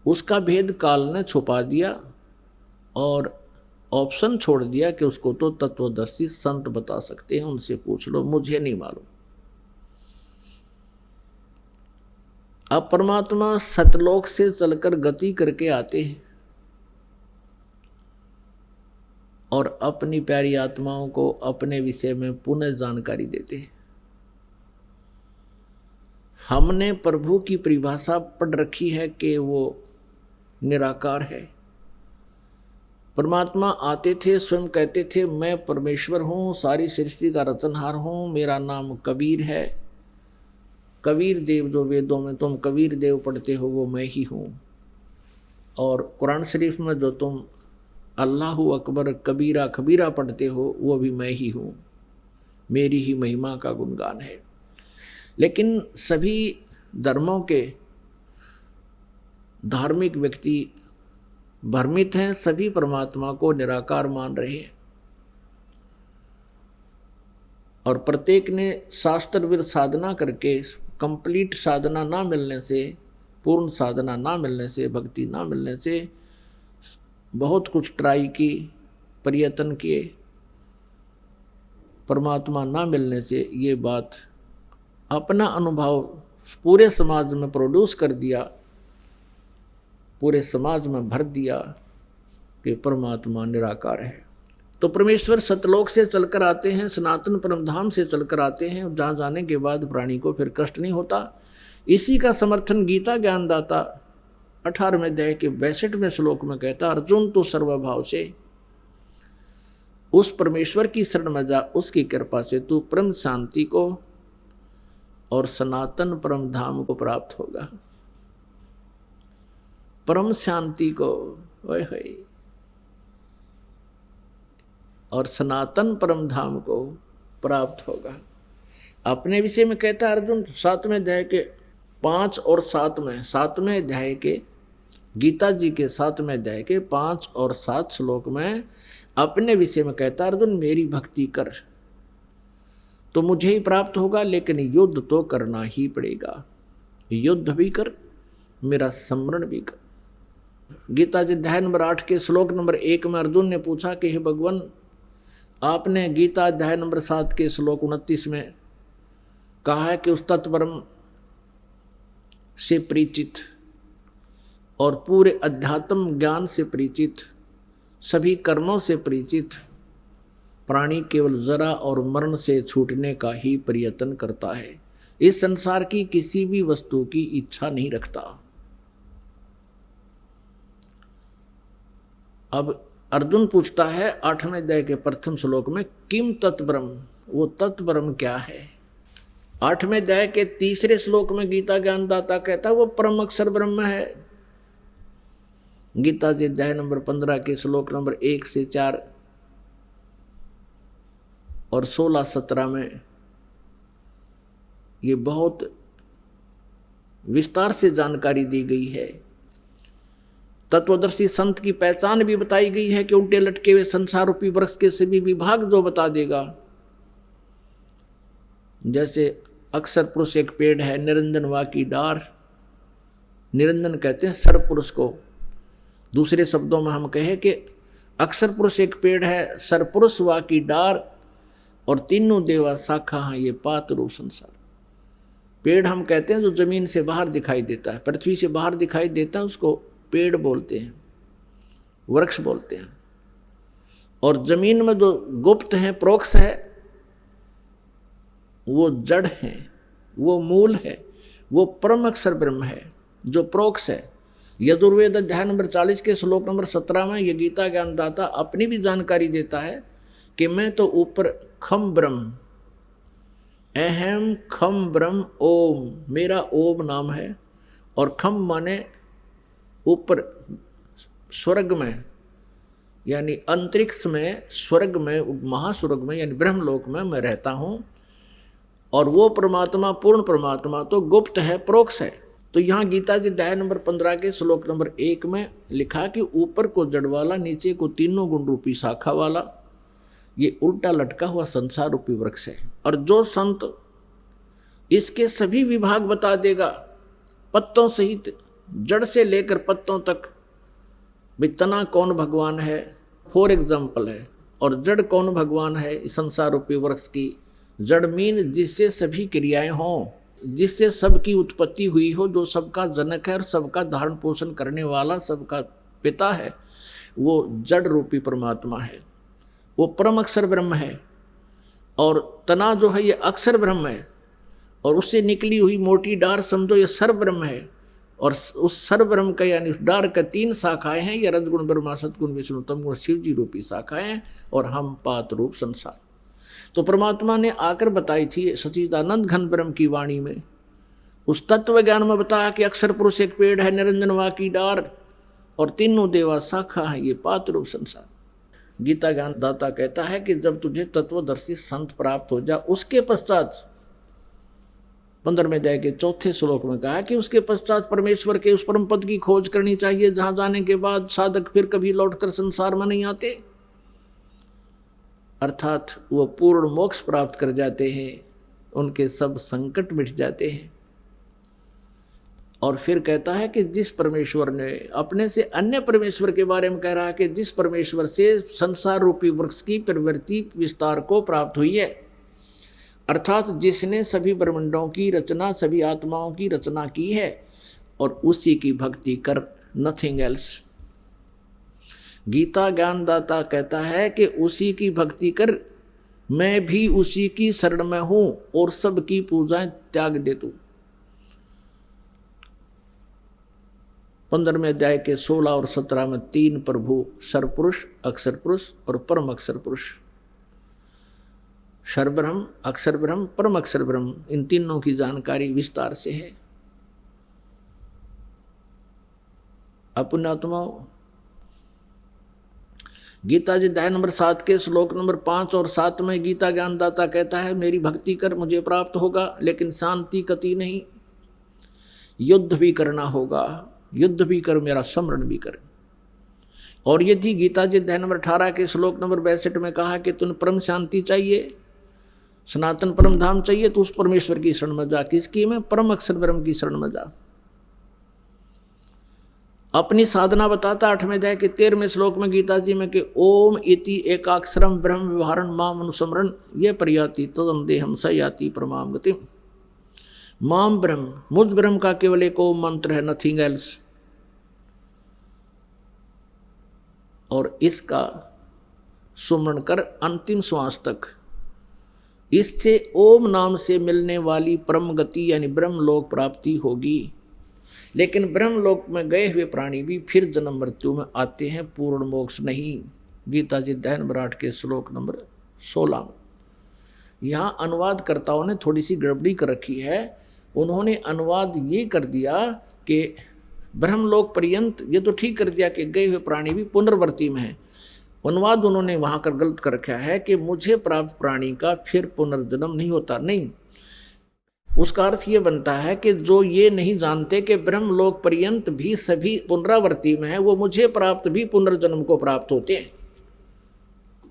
उसका भेद काल ने छुपा दिया और ऑप्शन छोड़ दिया कि उसको तो तत्वदर्शी संत बता सकते हैं, उनसे पूछ लो, मुझे नहीं मालूम। अब परमात्मा सतलोक से चलकर गति करके आते हैं और अपनी प्यारी आत्माओं को अपने विषय में पुनः जानकारी देते हैं। हमने प्रभु की परिभाषा पढ़ रखी है कि वो निराकार है। परमात्मा आते थे, स्वयं कहते थे मैं परमेश्वर हूँ, सारी सृष्टि का रचनहार हूँ, मेरा नाम कबीर है। कबीर देव जो वेदों में तुम कबीर देव पढ़ते हो वो मैं ही हूँ, और कुरान शरीफ में जो तुम अल्लाहु अकबर कबीरा खबीरा पढ़ते हो वो भी मैं ही हूँ। मेरी ही महिमा का गुणगान है। लेकिन सभी धर्मों के धार्मिक व्यक्ति भ्रमित हैं, सभी परमात्मा को निराकार मान रहे हैं और प्रत्येक ने शास्त्रविद साधना करके कंप्लीट साधना ना मिलने से, पूर्ण साधना ना मिलने से, भक्ति ना मिलने से बहुत कुछ ट्राई की, प्रयत्न किए, परमात्मा ना मिलने से ये बात अपना अनुभव पूरे समाज में प्रोड्यूस कर दिया, पूरे समाज में भर दिया कि परमात्मा निराकार है। तो परमेश्वर सतलोक से चलकर आते हैं, सनातन परमधाम से चलकर आते हैं, जहाँ जाने के बाद प्राणी को फिर कष्ट नहीं होता। इसी का समर्थन गीता ज्ञानदाता 18वें अध्याय के 62वें श्लोक में कहता, अर्जुन तो सर्वभाव से उस परमेश्वर की शरण में जा, उसकी कृपा से तू परम शांति को और सनातन परम धाम को प्राप्त होगा। परम शांति को ओए होए और सनातन परम धाम को प्राप्त होगा। अपने विषय में कहता है अर्जुन 7वें अध्याय के 5 और 7वें अध्याय के गीता जी के 7वें अध्याय के 5 और 7 श्लोक में अपने विषय में कहता है अर्जुन मेरी भक्ति कर तो मुझे ही प्राप्त होगा, लेकिन युद्ध तो करना ही पड़ेगा। युद्ध भी कर, मेरा स्मरण भी कर। गीता जी अध्याय नंबर 8 के श्लोक नंबर 1 में अर्जुन ने पूछा कि हे भगवान, आपने गीता अध्याय नंबर 7 के श्लोक 29 में कहा है कि उस तत्परम से परिचित और पूरे अध्यात्म ज्ञान से परिचित, सभी कर्मों से परिचित प्राणी केवल जरा और मरण से छूटने का ही प्रयत्न करता है, इस संसार की किसी भी वस्तु की इच्छा नहीं रखता। अब अर्जुन पूछता है 8वें अध्याय के प्रथम श्लोक में, किम तत्ब्रह्म, वो तत्ब्रह्म क्या है। 8वें अध्याय के 3 श्लोक में गीता ज्ञानदाता कहता है वो परम अक्षर ब्रह्म है। गीता जी अध्याय नंबर 15 के श्लोक नंबर 1 से 4 और 16-17 में ये बहुत विस्तार से जानकारी दी गई है। तत्वदर्शी संत की पहचान भी बताई गई है कि उल्टे लटके हुए संसार रूपी वृक्ष के सभी विभाग जो बता देगा। जैसे अक्षर पुरुष एक पेड़ है, निरंजन वा की डार, निरंजन कहते हैं सर्व पुरुष को। दूसरे शब्दों में हम कहें कि अक्षर पुरुष एक पेड़ है, सर्व पुरुष वा की डार और तीनों देवा शाखा हैं ये पात रूप संसार। पेड़ हम कहते हैं जो जमीन से बाहर दिखाई देता है, पृथ्वी से बाहर दिखाई देता है, उसको पेड़ बोलते हैं, वृक्ष बोलते हैं। और जमीन में जो गुप्त है, प्रोक्ष है, वो जड़ है, वो मूल है, वो परम अक्षर ब्रह्म है जो प्रोक्ष है। यजुर्वेद अध्याय नंबर 40 के श्लोक नंबर 17 में ये गीता ज्ञानदाता अपनी भी जानकारी देता है कि मैं तो ऊपर खम ब्रह्म, अहम खम ब्रह्म ओम, मेरा ओम नाम है। और खम माने ऊपर स्वर्ग में, यानी अंतरिक्ष में, स्वर्ग में, महास्वर्ग में, यानी ब्रह्मलोक में मैं रहता हूँ। और वो परमात्मा, पूर्ण परमात्मा तो गुप्त है, प्रोक्ष है। तो यहाँ गीता जी अध्याय नंबर 15 के श्लोक नंबर 1 में लिखा कि ऊपर को जड़ वाला, नीचे को तीनों गुण रूपी शाखा वाला, ये उल्टा लटका हुआ संसार रूपी वृक्ष है। और जो संत इसके सभी विभाग बता देगा, पत्तों सहित, जड़ से लेकर पत्तों तक, भाई तना कौन भगवान है फॉर एग्जाम्पल है, और जड़ कौन भगवान है इस संसार रूपी वृक्ष की। जड़ मीन जिससे सभी क्रियाएं हों, जिससे सबकी उत्पत्ति हुई हो, जो सबका जनक है और सबका धारण पोषण करने वाला, सबका पिता है, वो जड़ रूपी परमात्मा है, वो परम अक्षर ब्रह्म है। और तना जो है ये अक्षर ब्रह्म है, और उससे निकली हुई मोटी डार समझो ये सर्व ब्रह्म है। और उस सर्व ब्रह्म का यानी उस डार का 3 शाखाएं हैं, ये रजगुण ब्रह्मा, सतगुण विष्णु, तमगुण शिव जी रूपी शाखाएं हैं, और हम पात रूप संसार। तो परमात्मा ने आकर बताई थी सच्चिदानंद घन ब्रह्म की वाणी में, उस तत्व ज्ञान में बताया कि अक्षर पुरुष एक पेड़ है, निरंजन वा की डार और तीनों देवा शाखा है ये पात रूप संसार। गीता ज्ञान दाता कहता है कि जब तुझे तत्वदर्शी संत प्राप्त हो जा, उसके पश्चात 15वें अध्याय के 4थे श्लोक में कहा कि उसके पश्चात परमेश्वर के उस परम पद की खोज करनी चाहिए जहां जाने के बाद साधक फिर कभी लौटकर संसार में नहीं आते, अर्थात वो पूर्ण मोक्ष प्राप्त कर जाते हैं, उनके सब संकट मिट जाते हैं। और फिर कहता है कि जिस परमेश्वर ने अपने से अन्य परमेश्वर के बारे में कह रहा है कि जिस परमेश्वर से संसार रूपी वृक्ष की प्रवृत्ति विस्तार को प्राप्त हुई है, अर्थात जिसने सभी ब्रह्मांडों की रचना, सभी आत्माओं की रचना की है, और उसी की भक्ति कर, नथिंग एल्स। गीता ज्ञानदाता कहता है कि उसी की भक्ति कर, मैं भी उसी की शरण में हूं और सबकी पूजाएं त्याग दे तू। 15वें अध्याय के 16 और 17 में 3 प्रभु, सरपुरुष, अक्षर पुरुष और परम अक्षर पुरुष, सर्वब्रह्म, अक्षर ब्रह्म, परम अक्षर ब्रह्म, इन तीनों की जानकारी विस्तार से है। पुण्यात्माओं, गीता जी अध्याय नंबर 7 के श्लोक नंबर 5 और 7 में गीता ज्ञानदाता कहता है, मेरी भक्ति कर मुझे प्राप्त होगा, लेकिन शांति कति नहीं, युद्ध भी करना होगा, युद्ध भी कर, मेरा स्मरण भी कर। और यदि गीता जी अध्याय नंबर 18 के श्लोक नंबर 62 में कहा कि तुम परम शांति चाहिए, सनातन परम धाम चाहिए, तो उस परमेश्वर की शरण में जा। किसकी में? परम अक्षर ब्रह्म की शरण में जा। अपनी साधना बताता 8वें अध्याय के 13वें श्लोक में गीता जी में कि ओम इति एकाक्षरम ब्रह्म व्यवहारन माम अनुस्मरण ये प्रयाति तदंदेहम स याति परमाम गतिम। माम ब्रह्म, मुझ ब्रह्म का केवल एक ओम मंत्र है, नथिंग एल्स। और इसका सुमरण कर अंतिम श्वास तक। इससे ओम नाम से मिलने वाली परम गति यानी ब्रह्मलोक प्राप्ति होगी। लेकिन ब्रह्मलोक में गए हुए प्राणी भी फिर जन्म मृत्यु में आते हैं, पूर्ण मोक्ष नहीं। गीता जी अध्याय नंबर 8 के श्लोक नंबर 16 में। यहाँ अनुवादकर्ताओं ने थोड़ी सी गड़बड़ी कर रखी है। उन्होंने अनुवाद ये कर दिया कि ब्रह्मलोक पर्यंत, ये तो ठीक कर दिया कि गए हुए प्राणी भी पुनर्वर्ती में है। अनुवाद उन्होंने वहाँ कर गलत कर रखा है कि मुझे प्राप्त प्राणी का फिर पुनर्जन्म नहीं होता। नहीं, उसका अर्थ ये बनता है कि जो ये नहीं जानते कि ब्रह्मलोक पर्यंत भी सभी पुनरावर्ती में है, वो मुझे प्राप्त भी पुनर्जन्म को प्राप्त होते हैं।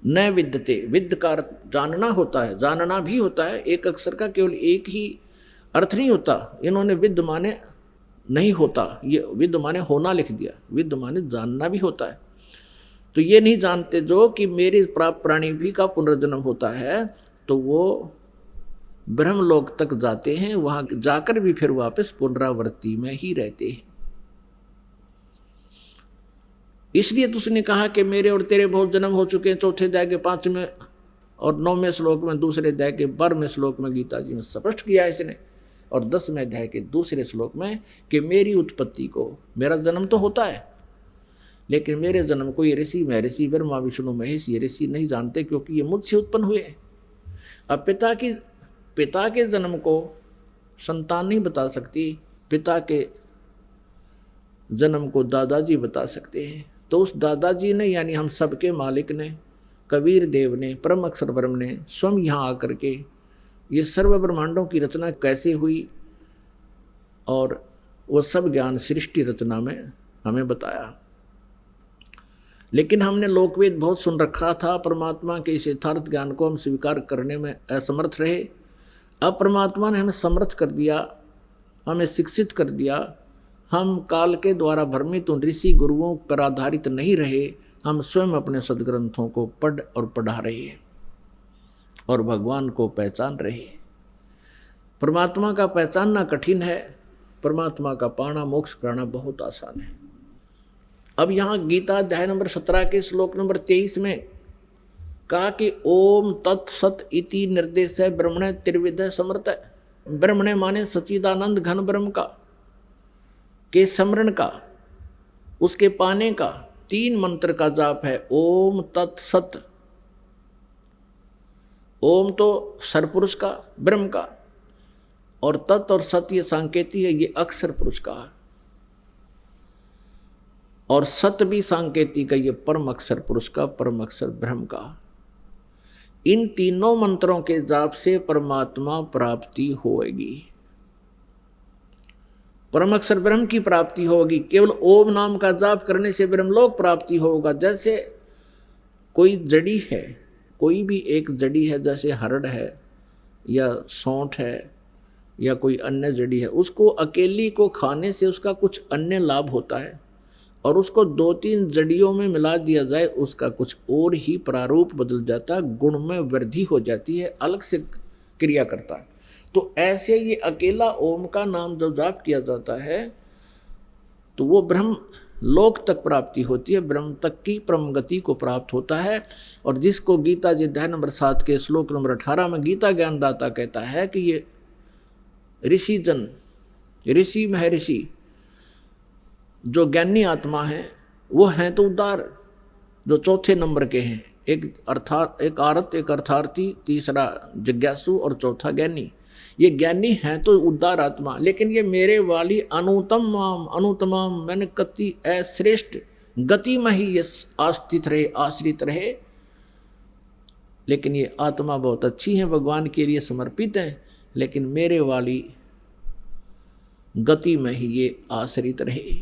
न विद्यते, विद्य का जानना होता है, जानना भी होता है। एक अक्षर का केवल एक ही अर्थ नहीं होता। इन्होंने विद्य माने नहीं होता, ये विद्य माने होना लिख दिया। विद्य माने जानना भी होता है। तो ये नहीं जानते जो कि मेरे प्राप्त प्राणी भी का पुनर्जन्म होता है, तो वो ब्रह्मलोक तक जाते हैं, वहां जाकर भी फिर वापस पुनरावृत्ति में ही रहते हैं। इसलिए तो उसने कहा कि मेरे और तेरे बहुत जन्म हो चुके हैं। 4थे अध्याय के 5वें और 9वें श्लोक में, 2रे अध्याय के 12वें श्लोक में गीता जी में स्पष्ट किया है इसने। और 10वें अध्याय के 2रे श्लोक में कि मेरी उत्पत्ति को, मेरा जन्म तो होता है, लेकिन मेरे जन्म को ये ऋषि, महर्षि, ब्रह्मा, विष्णु, महेश, ये ऋषि नहीं जानते, क्योंकि ये मुझसे उत्पन्न हुए। अब पिता के जन्म को संतान नहीं बता सकती, पिता के जन्म को दादाजी बता सकते हैं। तो उस दादाजी ने, यानी हम सबके मालिक ने, कबीर देव ने, परम अक्षर ब्रह्म ने स्वयं यहाँ आकर के ये सर्व ब्रह्मांडों की रचना कैसे हुई और वो सब ज्ञान सृष्टि रचना में हमें बताया। लेकिन हमने लोकवेद बहुत सुन रखा था, परमात्मा के इस यथार्थ ज्ञान को हम स्वीकार करने में असमर्थ रहे। अब परमात्मा ने हमें समर्थ कर दिया, हमें शिक्षित कर दिया। हम काल के द्वारा भ्रमित उन ऋषि गुरुओं पर आधारित नहीं रहे, हम स्वयं अपने सदग्रंथों को पढ़ और पढ़ा रहे हैं और भगवान को पहचान रहे हैं। परमात्मा का पहचानना कठिन है, परमात्मा का पाना, मोक्ष कराना बहुत आसान है। अब यहाँ गीता अध्याय नंबर 17 के श्लोक नंबर 23 में कहा कि ओम तत्सत इति निर्देश है ब्रह्मणे त्रिविध समर्थ। ब्रह्मणे माने सच्चिदानंद घन ब्रह्म का, के स्मरण का, उसके पाने का 3 मंत्र का जाप है। ओम तत्सत, ओम तो सरपुरुष का, ब्रह्म का, और तत् और सत ये सांकेती है, ये अक्षर पुरुष का है। और सत भी सांकेती का, ये परम अक्षर पुरुष का, परम अक्षर ब्रह्म का। इन तीनों मंत्रों के जाप से परमात्मा प्राप्ति होएगी। परम अक्षर ब्रह्म की प्राप्ति होगी। केवल ओम नाम का जाप करने से ब्रह्मलोक प्राप्ति होगा। जैसे कोई जड़ी है, कोई भी एक जड़ी है, जैसे हरड़ है या सौंठ है या कोई अन्य जड़ी है, उसको अकेली को खाने से उसका कुछ अन्य लाभ होता है, और उसको 2-3 जड़ियों में मिला दिया जाए उसका कुछ और ही प्रारूप बदल जाता है, गुण में वृद्धि हो जाती है, अलग से क्रिया करता है। तो ऐसे ये अकेला ओम का नाम जब जाप किया जाता है तो वो ब्रह्म लोक तक प्राप्ति होती है, ब्रह्म तक की परम गति को प्राप्त होता है। और जिसको गीता जी अध्याय नंबर 7 के श्लोक नंबर 18 में गीता ज्ञानदाता कहता है कि ये ऋषि जन, ऋषि महर्षि जो ज्ञानी आत्मा है वो हैं तो उदार, जो चौथे नंबर के हैं, एक आरत, एक अर्थार्थी, तीसरा जिज्ञासु और चौथा ज्ञानी। ये ज्ञानी हैं तो उदार आत्मा, लेकिन ये मेरे वाली अनुतमाम मैंने कति श्रेष्ठ गति में ही ये आस्थित रहे, आश्रित रहे। लेकिन ये आत्मा बहुत अच्छी है, भगवान के लिए समर्पित है, लेकिन मेरे वाली गति में ही ये आश्रित रहे।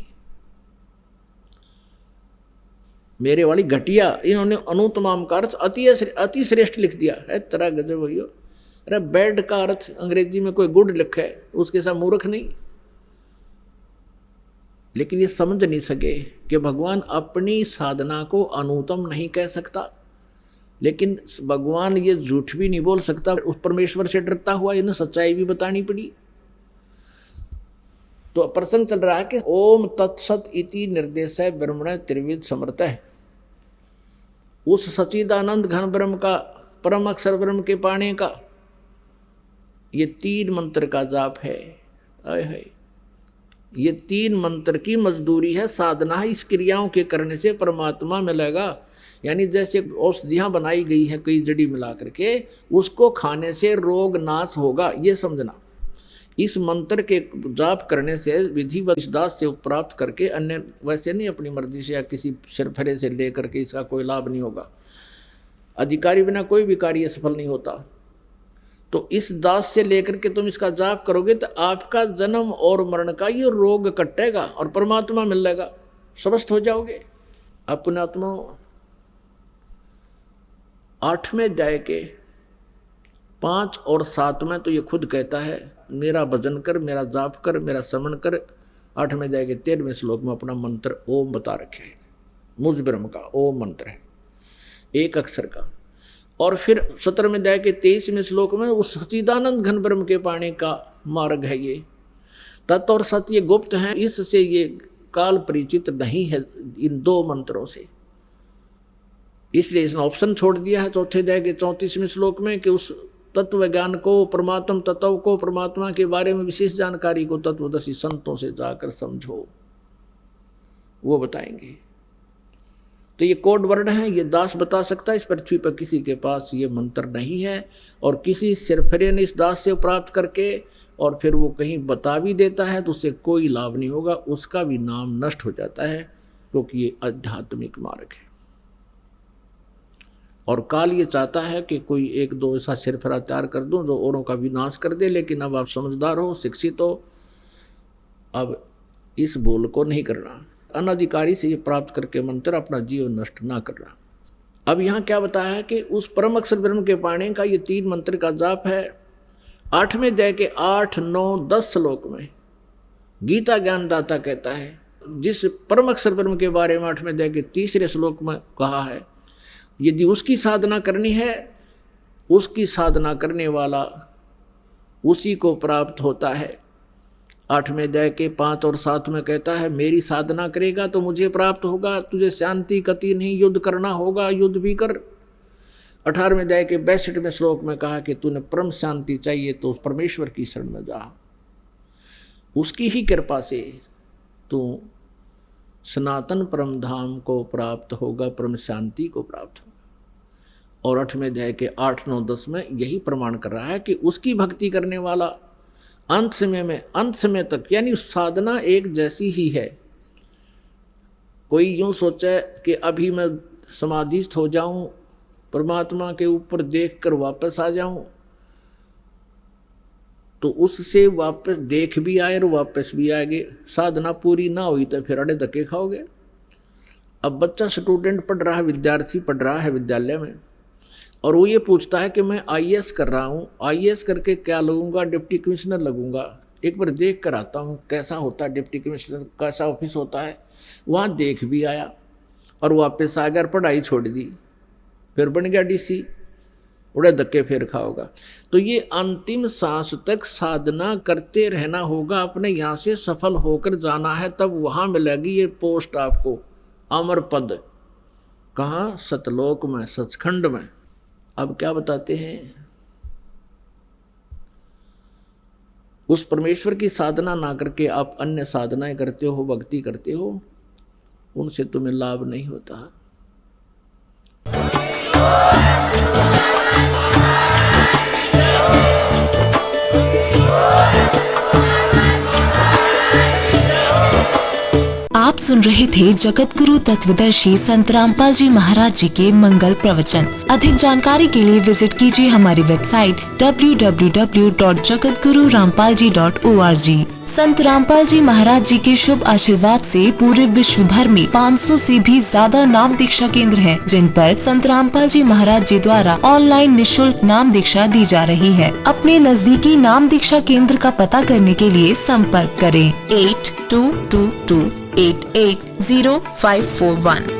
मेरे वाली घटिया, इन्होंने अनुतमाम का अर्थ अति श्रेष्ठ लिख दिया है। तरह गजब भैया, अरे बैड का अर्थ अंग्रेजी में कोई गुड लिखा है, उसके साथ मूर्ख नहीं। लेकिन ये समझ नहीं सके कि भगवान अपनी साधना को अनुतम नहीं कह सकता, लेकिन भगवान ये झूठ भी नहीं बोल सकता। उस परमेश्वर से डरता हुआ इन्हें सच्चाई भी बतानी पड़ी। तो प्रसंग चल रहा है कि ओम तत्सत इति निर्देश ब्रह्मण त्रिविध समर्थ है। उस सच्चिदानंद घन ब्रह्म का, परम अक्षर ब्रह्म के पाने का ये 3 मंत्र का जाप है। ये 3 मंत्र की मजदूरी है, साधना है। इस क्रियाओं के करने से परमात्मा मिलेगा। यानी जैसे औषधियाँ बनाई गई है कई जड़ी मिला करके, उसको खाने से रोग नाश होगा, ये समझना। इस मंत्र के जाप करने से विधिवत दास से प्राप्त करके, अन्य वैसे नहीं अपनी मर्जी से या किसी सिरफरे से ले करके इसका कोई लाभ नहीं होगा। अधिकारी बिना कोई भी कार्य सफल नहीं होता। तो इस दास से लेकर के तुम इसका जाप करोगे तो आपका जन्म और मरण का ये रोग कटेगा और परमात्मा मिल जाएगा, स्वस्थ हो जाओगे। अपने आत्मा 8वें अध्याय के 5 और 7 में तो ये खुद कहता है, मेरा भजन कर, मेरा जाप कर, मेरा स्मरण कर। 8वें अध्याय के 13वें श्लोक में अपना मंत्र ओम बता रखे हैं। मुझ ब्रह्म का ओम मंत्र है, एक अक्षर का। और फिर 17वें अध्याय के 23वें श्लोक में उस सच्चिदानंद घन ब्रह्म के पाने का मार्ग है। ये तत् और सत्य ये गुप्त हैं, इससे ये काल परिचित नहीं है इन 2 मंत्रों से। इसलिए इसने ऑप्शन छोड़ दिया है 4थे अध्याय के 34वें श्लोक में कि उस तत्व ज्ञान को, परमात्म तत्व को, परमात्मा के बारे में विशेष जानकारी को तत्वदर्शी संतों से जाकर समझो, वो बताएंगे। तो ये कोड वर्ड है, ये दास बता सकता है। इस पृथ्वी पर किसी के पास ये मंत्र नहीं है, और किसी सिरफरे ने इस दास से प्राप्त करके और फिर वो कहीं बता भी देता है तो उससे कोई लाभ नहीं होगा, उसका भी नाम नष्ट हो जाता है, क्योंकि ये आध्यात्मिक मार्ग है। और काल ये चाहता है कि कोई 1-2 ऐसा सिरफरा तैयार कर दूं जो औरों का विनाश कर दे, लेकिन अब आप समझदार हो, शिक्षित हो, अब इस भूल को नहीं करना। अनाधिकारी से ये प्राप्त करके मंत्र अपना जीवन नष्ट ना करना। अब यहाँ क्या बताया है कि उस परम अक्षर ब्रह्म के पाने का ये 3 मंत्र का जाप है। 8वें अध्याय के 8, 9, 10 श्लोक में गीता ज्ञानदाता कहता है, जिस परम अक्षर ब्रह्म के बारे में 8वें अध्याय के 3रे श्लोक में कहा है, यदि उसकी साधना करनी है, उसकी साधना करने वाला उसी को प्राप्त होता है। 8वें अध्याय के 5 और 7 में कहता है, मेरी साधना करेगा तो मुझे प्राप्त होगा, तुझे शांति कति नहीं, युद्ध करना होगा, युद्ध भी कर। 18वें अध्याय के 62वें श्लोक में कहा कि तूने परम शांति चाहिए तो परमेश्वर की शरण में जा, उसकी ही कृपा से तू सनातन परम धाम को प्राप्त होगा, परम शांति को प्राप्त होगा। और 8वें अध्याय के 8, 9, 10 में यही प्रमाण कर रहा है कि उसकी भक्ति करने वाला अंत समय तक, यानी साधना एक जैसी ही है। कोई यूं सोचे कि अभी मैं समाधिस्थ हो जाऊं, परमात्मा के ऊपर देखकर वापस आ जाऊं, तो उससे वापस देख भी आए और वापस भी आएंगे। साधना पूरी ना हुई तो फिर अड़े धक्के खाओगे। अब बच्चा स्टूडेंट पढ़ रहा है, विद्यार्थी पढ़ रहा है विद्यालय में, और वो ये पूछता है कि मैं आईएएस कर रहा हूँ, आईएएस करके क्या लगूंगा? Deputy commissioner लगूंगा। एक बार देख कर आता हूँ कैसा होता है डिप्टी कमिश्नर, कैसा ऑफिस होता है। वहाँ देख भी आया और वापस आ गया, पढ़ाई छोड़ दी, फिर बन गया डीसी, उड़े धक्के फिर खाओगा। तो ये अंतिम सांस तक साधना करते रहना होगा, अपने यहाँ से सफल होकर जाना है, तब वहाँ मिलेगी ये पोस्ट आपको, अमर पद। कहाँ? सतलोक में, सचखंड में। अब क्या बताते हैं, उस परमेश्वर की साधना ना करके आप अन्य साधनाएं करते हो, भक्ति करते हो, उनसे तुम्हें लाभ नहीं होता। आप सुन रहे थे जगत गुरु तत्वदर्शी संत रामपाल जी महाराज जी के मंगल प्रवचन। अधिक जानकारी के लिए विजिट कीजिए हमारी वेबसाइट www.jagatgururampalji.org। संत रामपाल जी महाराज जी के शुभ आशीर्वाद से पूरे विश्व भर में 500 से भी ज्यादा नाम दीक्षा केंद्र हैं, जिन पर संत रामपाल जी महाराज जी द्वारा ऑनलाइन निशुल्क नाम दीक्षा दी जा रही है। अपने नजदीकी नाम दीक्षा केंद्र का पता करने के लिए संपर्क करें 8222880541।